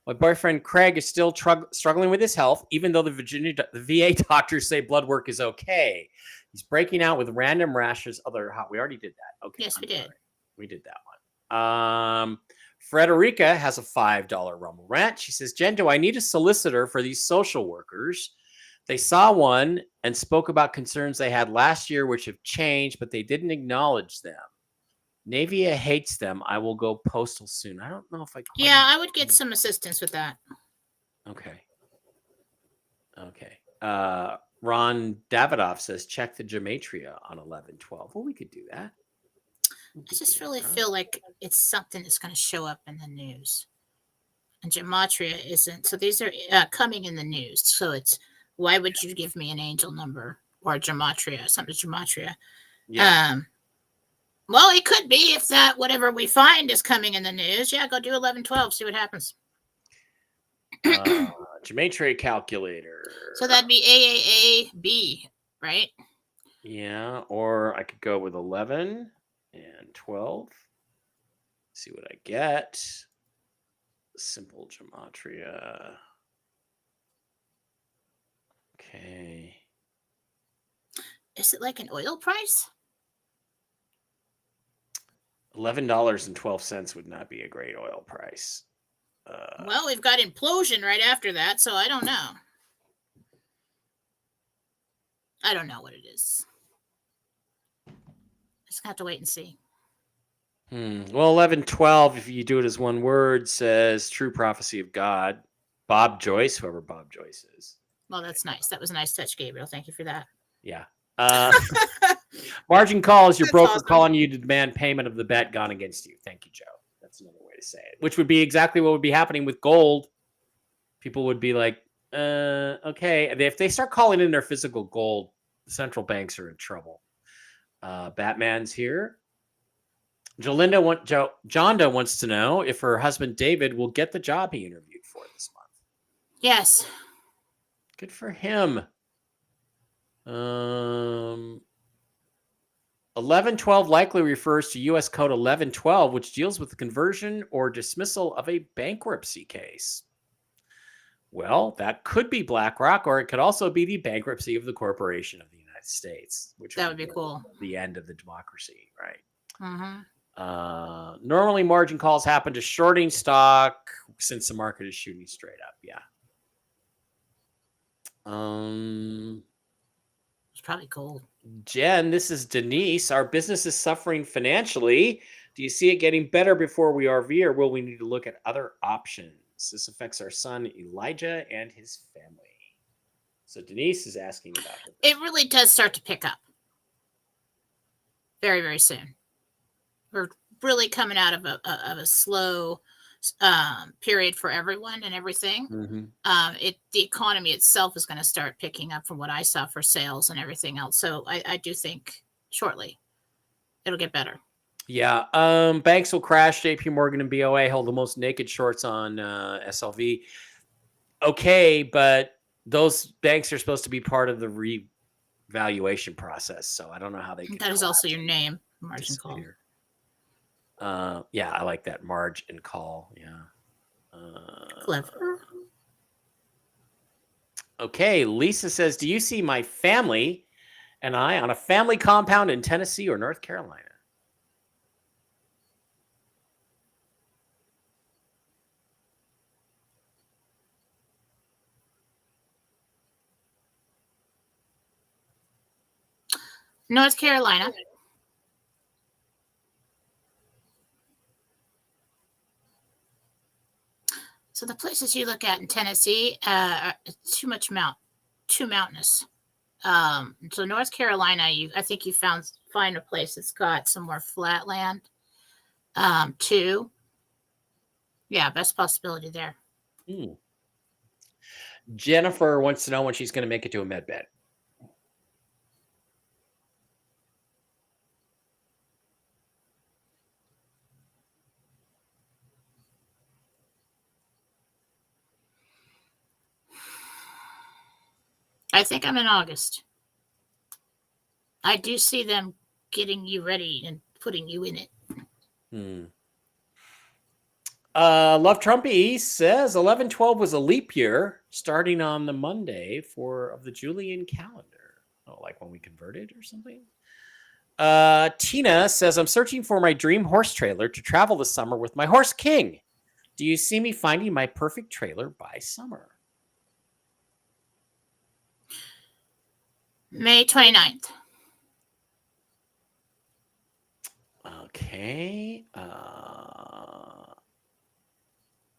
My boyfriend Craig is still struggling with his health, even though the VA doctors say blood work is okay. He's breaking out with random rashes. We already did that. Okay. Yes, we did. We did that one. Frederica has a $5 Rumble rant. She says, Jen, do I need a solicitor for these social workers? They saw one and spoke about concerns they had last year, which have changed, but they didn't acknowledge them. Navia hates them. I will go postal soon. I don't know if I. I would get some assistance with that. Okay. Ron Davidoff says, check the gematria on 11/12. Well, we could do that. I just really feel like it's something that's going to show up in the news. And gematria isn't. So these are coming in the news. So it's, why would you give me an angel number or gematria, something gematria? Yeah. Well, it could be if that whatever we find is coming in the news. Yeah, go do 11/12, see what happens. Gematria calculator. So that'd be AAAB, right? Yeah, or I could go with 11 and 12. See what I get. Simple gematria. Okay. Is it like an oil price? $11.12 would not be a great oil price. Well, we've got implosion right after that, so I don't know. I don't know what it is. Just have to wait and see. Well, 11/12, if you do it as one word, says true prophecy of God. Bob Joyce, whoever Bob Joyce is. Well, that's nice. That was a nice touch, Gabriel. Thank you for that. Yeah. Margin call is your broker awesome. calling you to demand payment of the bet gone against you. Thank you, Joe. That's another way to say it, which would be exactly what would be happening with gold. People would be like, okay. If they start calling in their physical gold, the central banks are in trouble. Batman's here. Jonda wants to know if her husband David will get the job he interviewed for this month. Yes. Good for him. 11/12 likely refers to U.S. Code 11/12, which deals with the conversion or dismissal of a bankruptcy case. Well, that could be BlackRock, or it could also be the bankruptcy of the corporation of the United States, which would be cool. The end of the democracy, right? Mm-hmm. Normally, margin calls happen to shorting stock since the market is shooting straight up. Yeah. It's probably cold. Jen, this is Denise. Our business is suffering financially. Do you see it getting better before we RV, or will we need to look at other options? This affects our son Elijah and his family. So Denise is asking about it. It really does start to pick up very, very soon. We're really coming out of a slow period for everyone and everything. Mm-hmm. The economy itself is going to start picking up from what I saw for sales and everything else. So I do think shortly it'll get better. Yeah. Banks will crash. JP Morgan and BOA hold the most naked shorts on SLV. Okay, but those banks are supposed to be part of the revaluation process. So I don't know how they can. That is also your name, margin call. Yeah, I like that margin call. Yeah. Clever. Okay, Lisa says, do you see my family and I on a family compound in Tennessee or North Carolina? North Carolina. So the places you look at in Tennessee, too mountainous. So North Carolina, I think you find a place that's got some more flat land. Too. Yeah, best possibility there. Jennifer wants to know when she's going to make it to a med bed. I think I'm in August. I do see them getting you ready and putting you in it. Love Trumpy says 11/12 was a leap year starting on the Monday of the Julian calendar. Oh, like when we converted or something? Tina says, I'm searching for my dream horse trailer to travel this summer with my horse King. Do you see me finding my perfect trailer by summer? May 29th. Okay.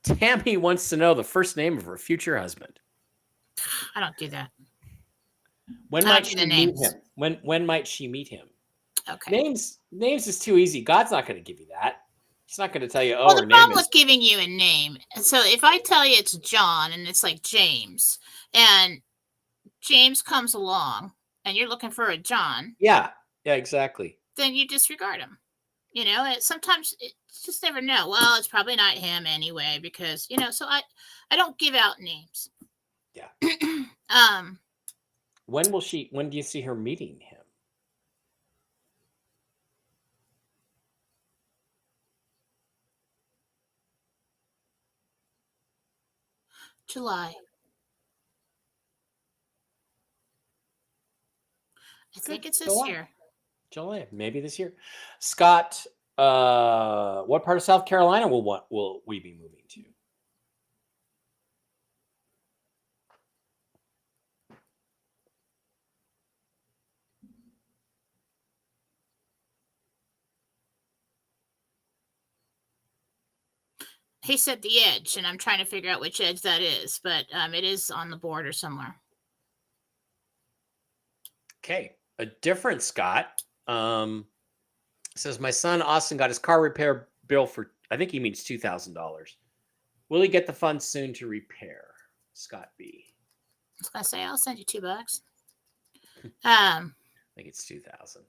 Tammy wants to know the first name of her future husband. I don't do that. When might she meet him? When might she meet him? Okay. Names is too easy. God's not going to give you that. He's not going to tell you, well, the problem with giving you a name. So if I tell you it's John and it's like James, and James comes along and you're looking for a John. Yeah, exactly. Then you disregard him. You know, sometimes you just never know. Well, it's probably not him anyway, because, so I don't give out names. Yeah. When do you see her meeting him? July. I think it's this year. July, maybe this year. Scott, what part of South Carolina will we be moving to? He said the edge, and I'm trying to figure out which edge that is, but it is on the border somewhere. Okay, a different Scott says, my son Austin got his car repair bill for, I think he means $2,000. Will he get the funds soon to repair? Scott B. I was gonna say, I'll send you $2. I think it's 2,000.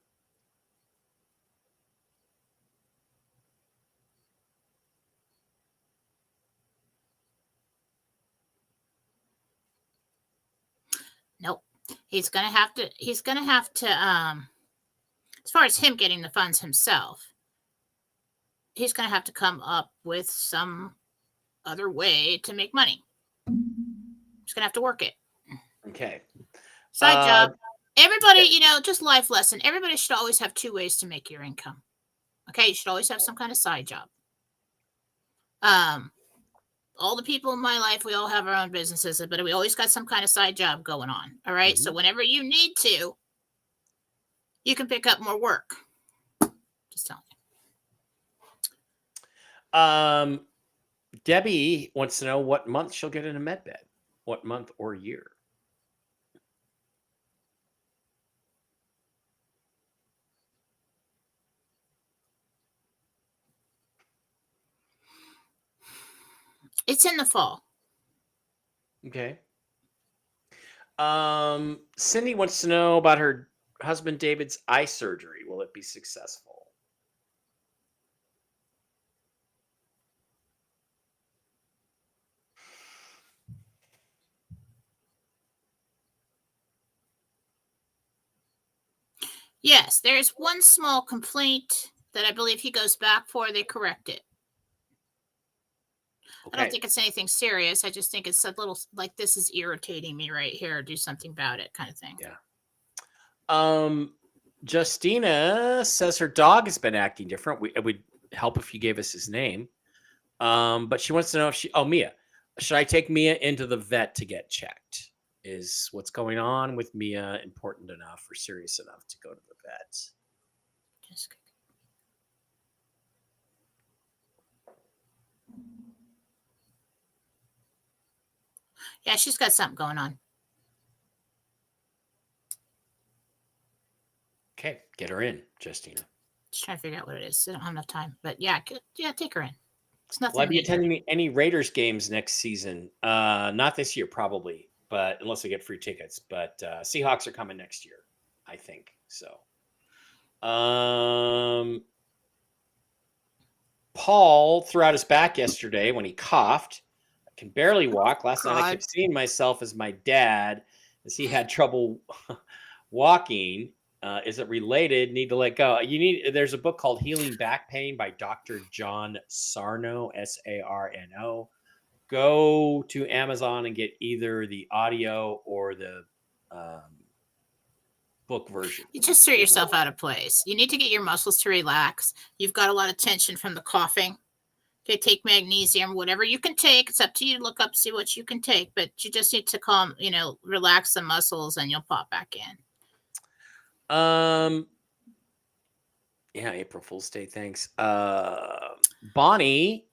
Nope. He's gonna have to as far as him getting the funds himself, he's gonna have to come up with some other way to make money. He's gonna have to work it. Okay. Side job. Everybody, just life lesson. Everybody should always have 2 ways to make your income. Okay, you should always have some kind of side job. All the people in my life, we all have our own businesses, but we always got some kind of side job going on. All right. Mm-hmm. So whenever you need to, you can pick up more work. Just telling you. Debbie wants to know what month she'll get in a med bed. What month or year? It's in the fall. Okay. Cindy wants to know about her husband David's eye surgery. Will it be successful? Yes, there's one small complaint that I believe he goes back for. They correct it. Okay. I don't think it's anything serious. I just think it's a little like, this is irritating me right here. Do something about it, kind of thing. Yeah. Justina says her dog has been acting different. It would help if you gave us his name. But she wants to know if Mia. Should I take Mia into the vet to get checked? Is what's going on with Mia important enough or serious enough to go to the vet? Jessica. Yeah, she's got something going on. Okay, get her in, Justina. Just trying to figure out what it is. I don't have enough time, but yeah, take her in. It's nothing. Will I be major. attending any Raiders games next season? Not this year, probably, but unless we get free tickets. But Seahawks are coming next year, I think. So, Paul threw out his back yesterday when he coughed. I can barely walk. Last night I kept seeing myself as my dad, as he had trouble walking. Is it related? Need to let go. There's a book called Healing Back Pain by Dr. John Sarno, Sarno. Go to Amazon and get either the audio or the book version. You just threw yourself out of place. You need to get your muscles to relax. You've got a lot of tension from the coughing. Okay, take magnesium, whatever you can take. It's up to you to look up, see what you can take, but you just need to relax the muscles and you'll pop back in. Yeah, April Fool's Day. Thanks. Bonnie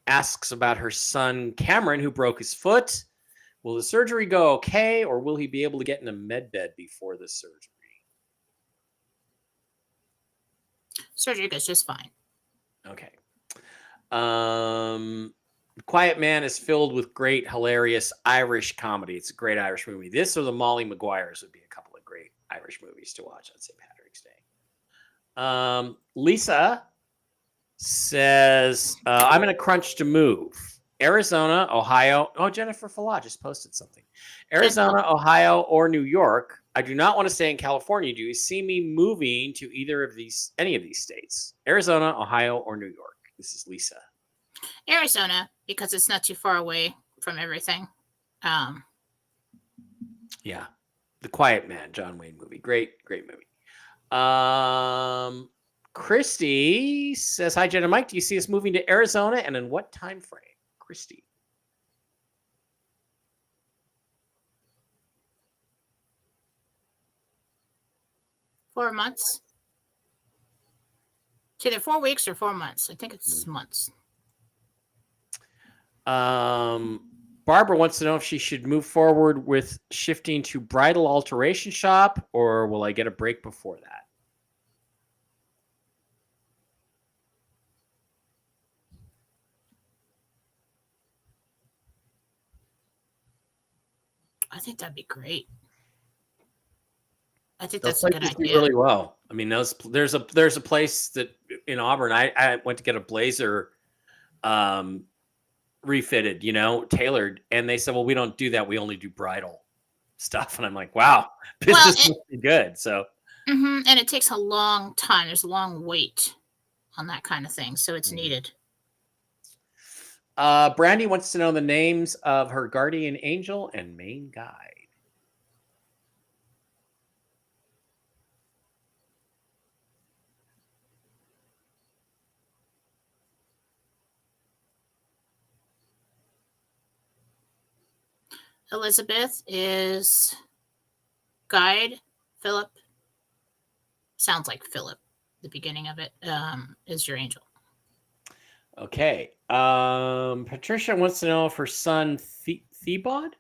asks about her son Cameron, who broke his foot. Will the surgery go okay, or will he be able to get in a med bed before the surgery? Surgery goes just fine. Okay. Quiet Man is filled with great, hilarious Irish comedy. It's a great Irish movie. This or the Molly Maguires would be a couple of great Irish movies to watch on St. Patrick's Day. Lisa says, I'm in a crunch to move. Arizona, Ohio. Oh, Jennifer Falah just posted something. Arizona, Ohio, or New York. I do not want to stay in California. Do you see me moving to any of these states? Arizona, Ohio, or New York? This is Lisa. Arizona, because it's not too far away from everything. Yeah. The Quiet Man, John Wayne movie. Great movie. Christy says, hi, Jen and Mike. Do you see us moving to Arizona, and in what time frame? Christy. $4 months. It's either 4 weeks or 4 months. I think it's months. Barbara wants to know if she should move forward with shifting to bridal alteration shop, or will I get a break before that? I think that'd be great. I think Those that's a good places do idea. really well. I mean, there's a place that in Auburn I went to get a blazer refitted, tailored, and they said, well, we don't do that. We only do bridal stuff. And I'm like, wow, business must be good. So, and it takes a long time. There's a long wait on that kind of thing. So it's needed. Brandy wants to know the names of her guardian angel and main guide. Elizabeth is guide. Philip sounds like Philip. The beginning of it is your angel. Okay. Patricia wants to know if her son Thebod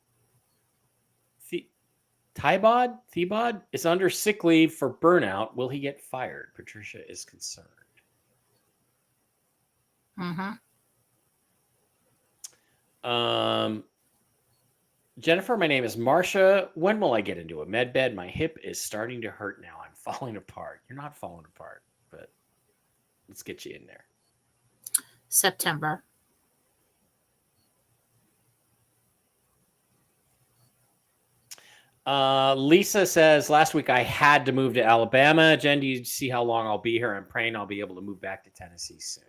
is under sick leave for burnout. Will he get fired? Patricia is concerned. Jennifer, my name is Marcia. When will I get into a med bed? My hip is starting to hurt now. I'm falling apart. You're not falling apart, but let's get you in there. September. Lisa says, last week I had to move to Alabama. Jen, do you see how long I'll be here? I'm praying I'll be able to move back to Tennessee soon.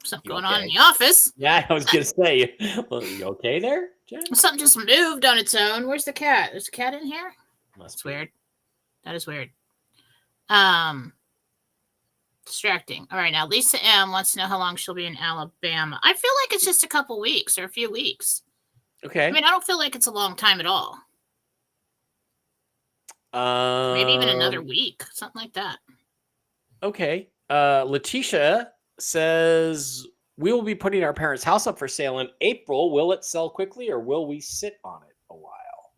Something going on in the office. Yeah, I was going to say, well, are you okay there, Jen? Something just moved on its own. Where's the cat? There's a cat in here? That's weird. That is weird. Distracting. All right, now Lisa M wants to know how long she'll be in Alabama. I feel like it's just a couple weeks or a few weeks. Okay. I mean, I don't feel like it's a long time at all. Maybe even another week, something like that. Okay. Letitia says, we will be putting our parents' house up for sale in April. Will it sell quickly or will we sit on it a while?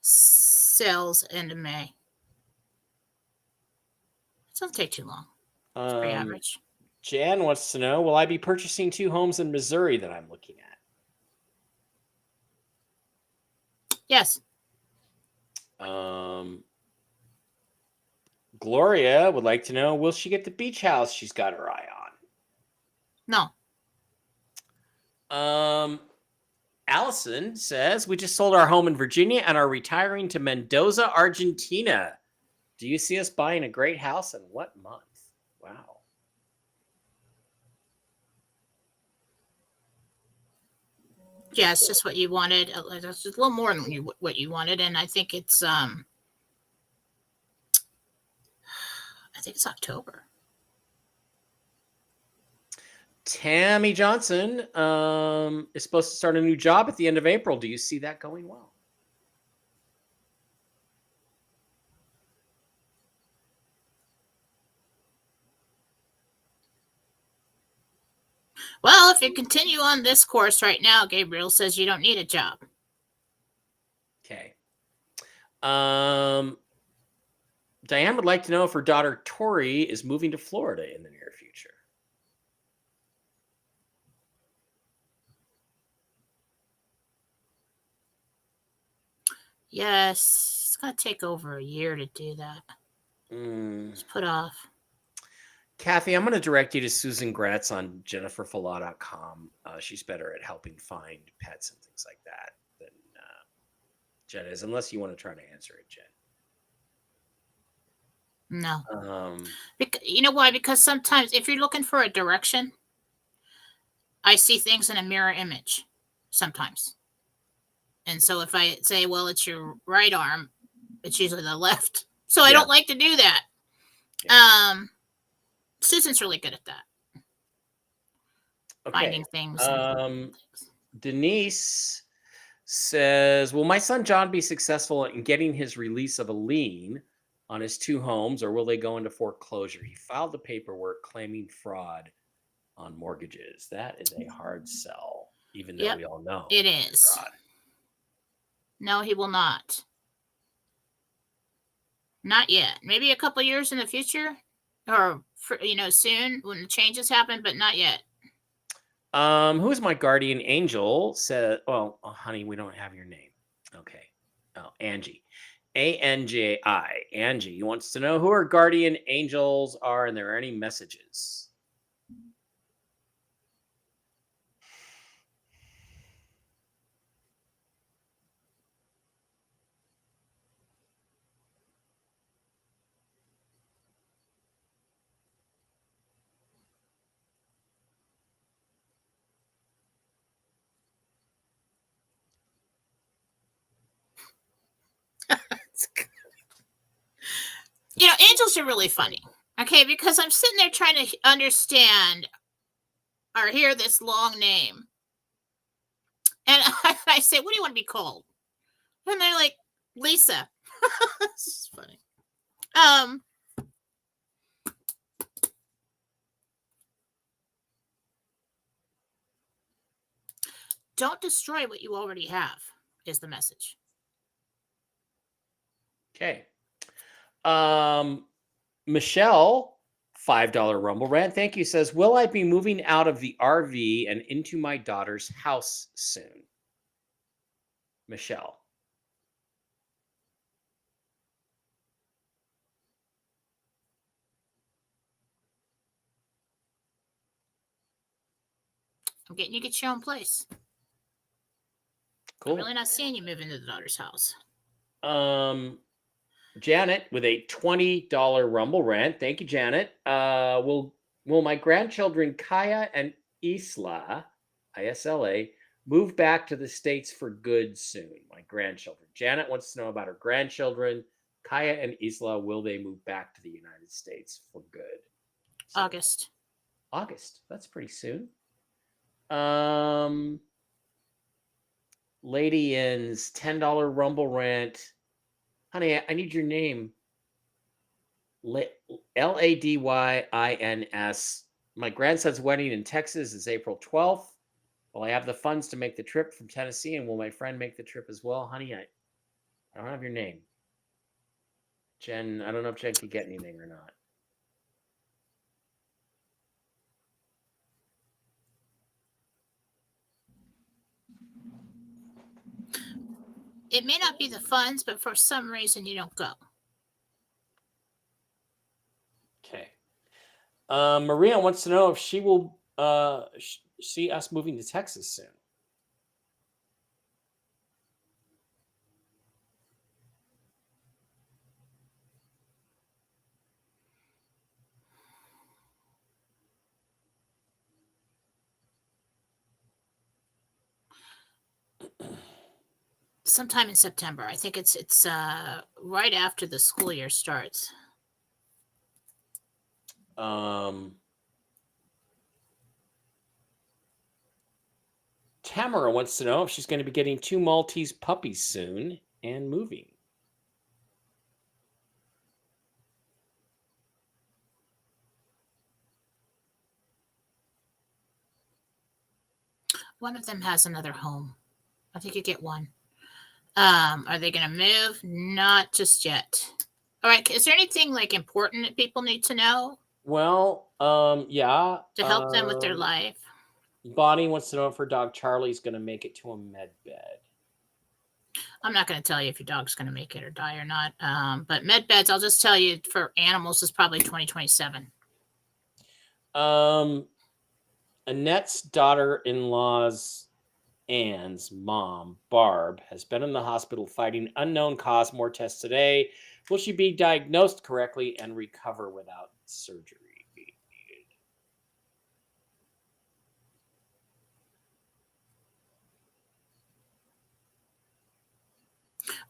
Sells end of May. It doesn't take too long. It's pretty average. Jan wants to know, will I be purchasing 2 homes in Missouri that I'm looking at? Yes. Gloria would like to know, will she get the beach house she's got her eye on? No. Allison says, we just sold our home in Virginia and are retiring to Mendoza, Argentina. Do you see us buying a great house and what month? Wow. Yeah, it's just what you wanted. It's just a little more than what you wanted, and I think it's October. Tammy Johnson is supposed to start a new job at the end of April. Do you see that going well? Well, if you continue on this course right now, Gabriel says you don't need a job. Okay. Diane would like to know if her daughter Tori is moving to Florida in the near future. Yes, it's going to take over a year to do that. It's put off. Kathy, I'm going to direct you to Susan Gratz on jenniferfallah.com. She's better at helping find pets and things like that than Jen is, unless you want to try to answer it, Jen. No. You know why? Because sometimes if you're looking for a direction, I see things in a mirror image sometimes. And so if I say, well, it's your right arm, it's usually the left. So I don't like to do that. Yeah. Susan's really good at that. Okay. Finding things. Denise says, will my son John be successful in getting his release of a lien on his 2 homes, or will they go into foreclosure? He filed the paperwork claiming fraud on mortgages. That is a hard sell, even though we all know it is. Fraud. No, he will not. Not yet. Maybe a couple years in the future, or soon when the changes happen, but not yet. Who is my guardian angel? Said, well, honey, we don't have your name. Okay. Oh, Angie. ANJI. Angie wants to know who her guardian angels are and there are any messages. Angels are really funny. Okay, because I'm sitting there trying to understand or hear this long name. And I say, what do you want to be called? And they're like, Lisa. This is funny. Don't destroy what you already have is the message. Okay. Michelle, $5 Rumble Rant. Thank you. Says, will I be moving out of the RV and into my daughter's house soon? Michelle. I'm getting you get your own place. Cool. I'm really not seeing you move into the daughter's house. Janet with a $20 Rumble Rant. Thank you, Janet. Will my grandchildren Kaya and Isla, ISLA, Move back to the States for good soon. My grandchildren. Janet wants to know about her grandchildren. Kaya and Isla, will they move back to the United States for good? So, August. August. That's pretty soon. Lady In's $10 Rumble rant. Honey, I need your name. Ladyins. My grandson's wedding in Texas is April 12th. Will I have the funds to make the trip from Tennessee? And will my friend make the trip as well? Honey, I don't have your name. Jen, I don't know if Jen can get anything or not. It may not be the funds, but for some reason you don't go. Okay. Maria wants to know if she will see us moving to Texas soon. Sometime in September. I think it's right after the school year starts. Tamara wants to know if she's going to be getting 2 Maltese puppies soon and moving. One of them has another home. I think you get one. Are they going to move? Not just yet. All right. Is there anything like important that people need to know? Well, yeah. To help them with their life. Bonnie wants to know if her dog Charlie's going to make it to a med bed. I'm not going to tell you if your dog's going to make it or die or not. But med beds, I'll just tell you for animals is probably 2027. Annette's daughter-in-law's Anne's mom, Barb, has been in the hospital fighting unknown cause. More tests today. Will she be diagnosed correctly and recover without surgery being needed?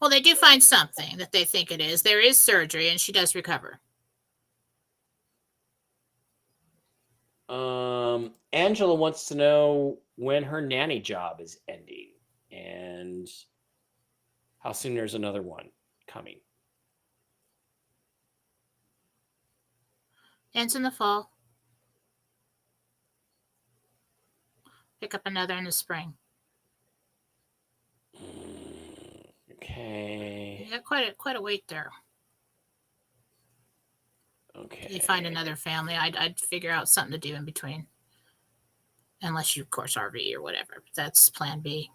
Well, they do find something that they think it is. There is surgery, and she does recover. Angela wants to know when her nanny job is ending and how soon there's another one coming. Ends in the fall. Pick up another in the spring. Okay. You got quite a wait there. Okay. You find another family. I'd figure out something to do in between. Unless you, of course, RV or whatever. That's plan B.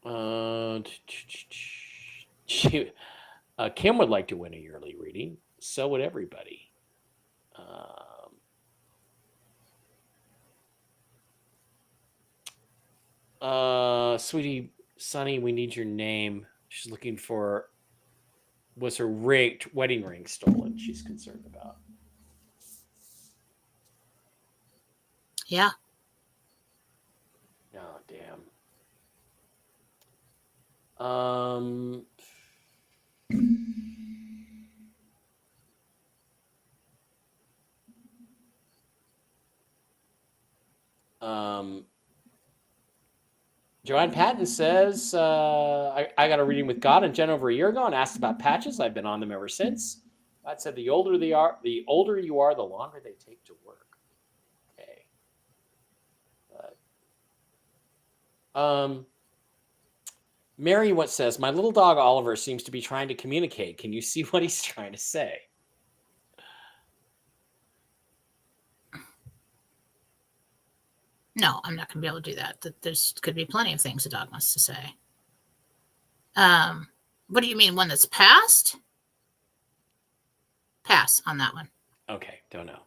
Kim would like to win a yearly reading. So would everybody. Sweetie Sunny, we need your name. She's looking for, was her wedding ring stolen? She's concerned about. Yeah. Oh, damn. Joanne Patton says, I got a reading with God and Jen over a year ago and asked about patches. I've been on them ever since. God said the older you are, the longer they take to work. Okay. But, Mary what says, my little dog Oliver seems to be trying to communicate. Can you see what he's trying to say? No, I'm not going to be able to do that. There's could be plenty of things a dog wants to say. What do you mean? One that's passed? Pass on that one. Okay, don't know.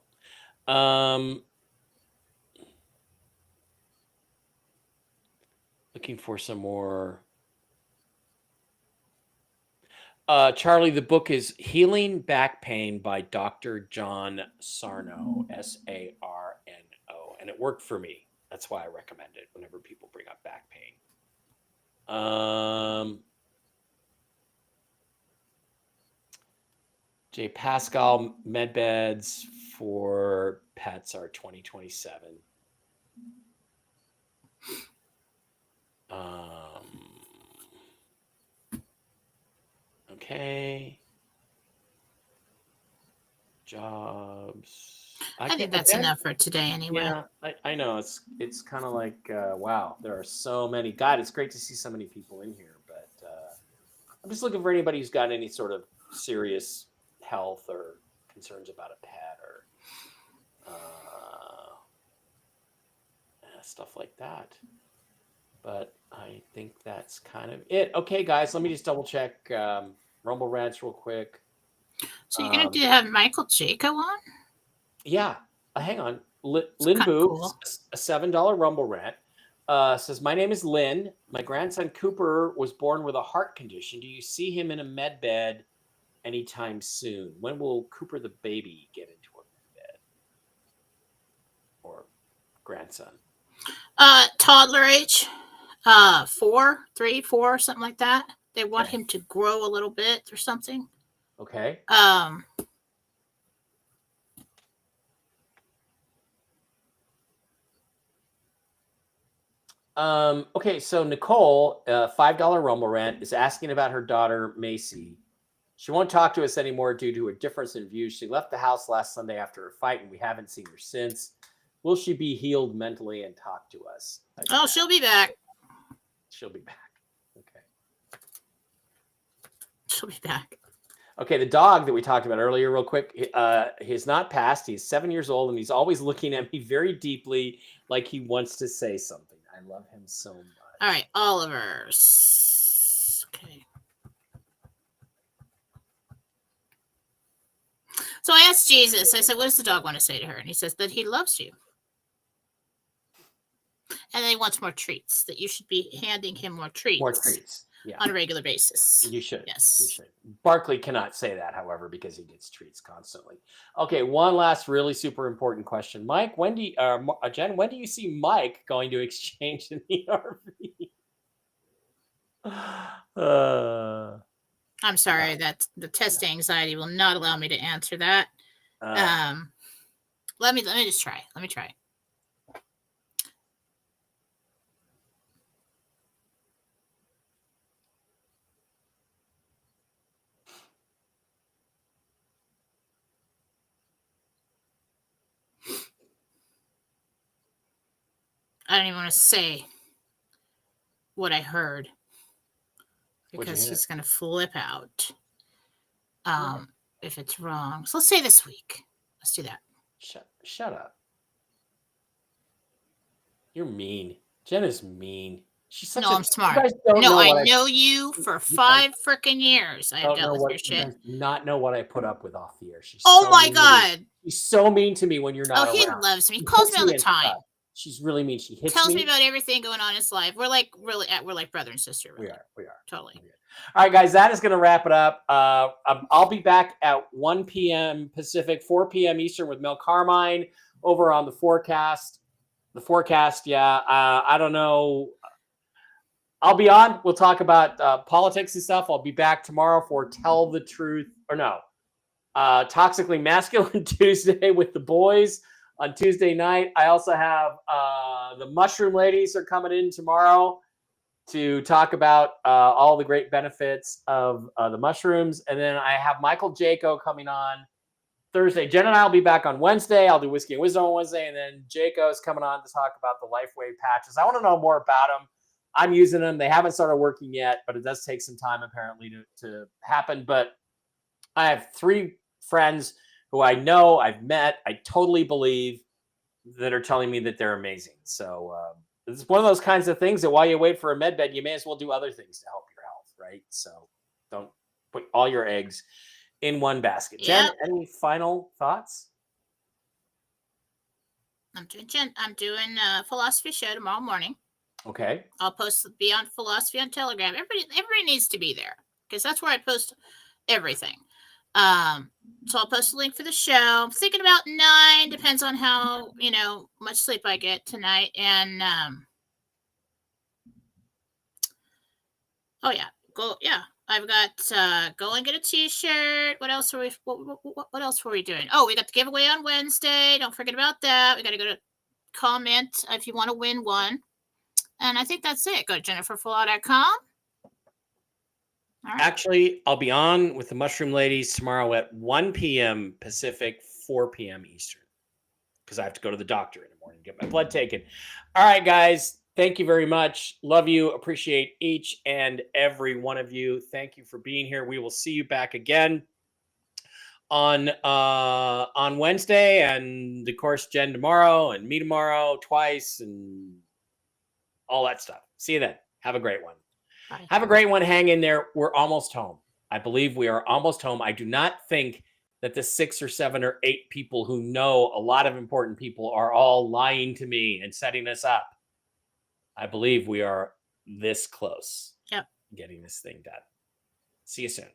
Looking for some more. Charlie, the book is Healing Back Pain by Dr. John Sarno, Sarno. and it worked for me. That's why I recommend it whenever people bring up back pain. J. Pascal, med beds for pets are 2027. Okay. Jobs. I think that's enough for today anyway. Yeah, I know. It's kind of like, wow, there are so many. God, it's great to see so many people in here, but I'm just looking for anybody who's got any sort of serious health or concerns about a pet or stuff like that. But I think that's kind of it. Okay, guys, let me just double check Rumble Rants real quick. So you're going to have Michael Jaco on? Yeah. Hang on. Lynn Boo, cool. A $7 Rumble Rant, says, my name is Lynn. My grandson Cooper was born with a heart condition. Do you see him in a med bed anytime soon? When will Cooper the baby get into a med bed? Or grandson? Toddler age. 3, 4, something like that. They want him to grow a little bit or something. Okay. Okay, so Nicole, $5 Rumble Rant, is asking about her daughter, Macy. She won't talk to us anymore due to a difference in views. She left the house last Sunday after a fight, and we haven't seen her since. Will she be healed mentally and talk to us? Oh, she'll be back. She'll be back. Okay. She'll be back. Okay, the dog that we talked about earlier, real quick, he's not passed. He's 7 years old, and he's always looking at me very deeply like he wants to say something. I love him so much. All right, Oliver's. Okay. So I asked Jesus, I said, what does the dog want to say to her? And he says that he loves you. And then he wants more treats, that you should be handing him more treats. More treats. Yeah. On a regular basis. You should. Yes. You should. Barkley cannot say that, however, because he gets treats constantly. Okay, one last really super important question. Mike, Jen, when do you see Mike going to exchange in the RV? I'm sorry, that the test anxiety will not allow me to answer that. Let me just try. Let me try. I don't even want to say what I heard because he's going to flip out if it's wrong. So let's say this week. Let's do that. Shut up. You're mean. Jen is mean. She's such I'm smart. No, I know you for 5 freaking years. I have dealt with your shit. You guys not know what I put up with off the air. She's oh my God. She's so mean to me when you're not around. He loves me. He calls me all the time. She's really mean. She hits tells me about everything going on in his life. We're like brother and sister. Really. We are. Totally. All right, guys, that is going to wrap it up. I'll be back at 1 p.m. Pacific, 4 p.m. Eastern with Mel Carmine over on the Forecast. The Forecast, yeah. I don't know. I'll be on. We'll talk about politics and stuff. I'll be back tomorrow for Tell the Truth. Or no. Toxically Masculine Tuesday with the boys on Tuesday night. I also have the Mushroom Ladies are coming in tomorrow to talk about all the great benefits of the mushrooms. And then I have Michael Jaco coming on Thursday. Jen and I will be back on Wednesday. I'll do Whiskey and Wisdom on Wednesday. And then Jaco is coming on to talk about the Lifewave patches. I want to know more about them. I'm using them. They haven't started working yet, but it does take some time apparently to happen. But I have 3 friends who I know, I've met, I totally believe that are telling me that they're amazing. So it's one of those kinds of things that while you wait for a med bed, you may as well do other things to help your health, right? So don't put all your eggs in one basket. Jen, any final thoughts? I'm doing a philosophy show tomorrow morning. Okay. I'll post Beyond Philosophy on Telegram. Everybody needs to be there because that's where I post everything. So I'll post a link for the show. I'm thinking about 9, depends on how, much sleep I get tonight. And oh yeah, I've got go and get a t-shirt. What else what else were we doing? Oh, we got the giveaway on Wednesday. Don't forget about that. We got to go to comment if you want to win one. And I think that's it. Go to jenniferfallow.com. Right. Actually, I'll be on with the Mushroom Ladies tomorrow at 1 p.m. Pacific, 4 p.m. Eastern, because I have to go to the doctor in the morning and get my blood taken. All right, guys. Thank you very much. Love you. Appreciate each and every one of you. Thank you for being here. We will see you back again on Wednesday, and of course Jen tomorrow, and me tomorrow twice, and all that stuff. See you then. Have a great one. Bye. Have a great one. Hang in there. We're almost home. I believe we are almost home. I do not think that the 6 or 7 or 8 people who know a lot of important people are all lying to me and setting us up. I believe we are this close. Yep. Getting this thing done. See you soon.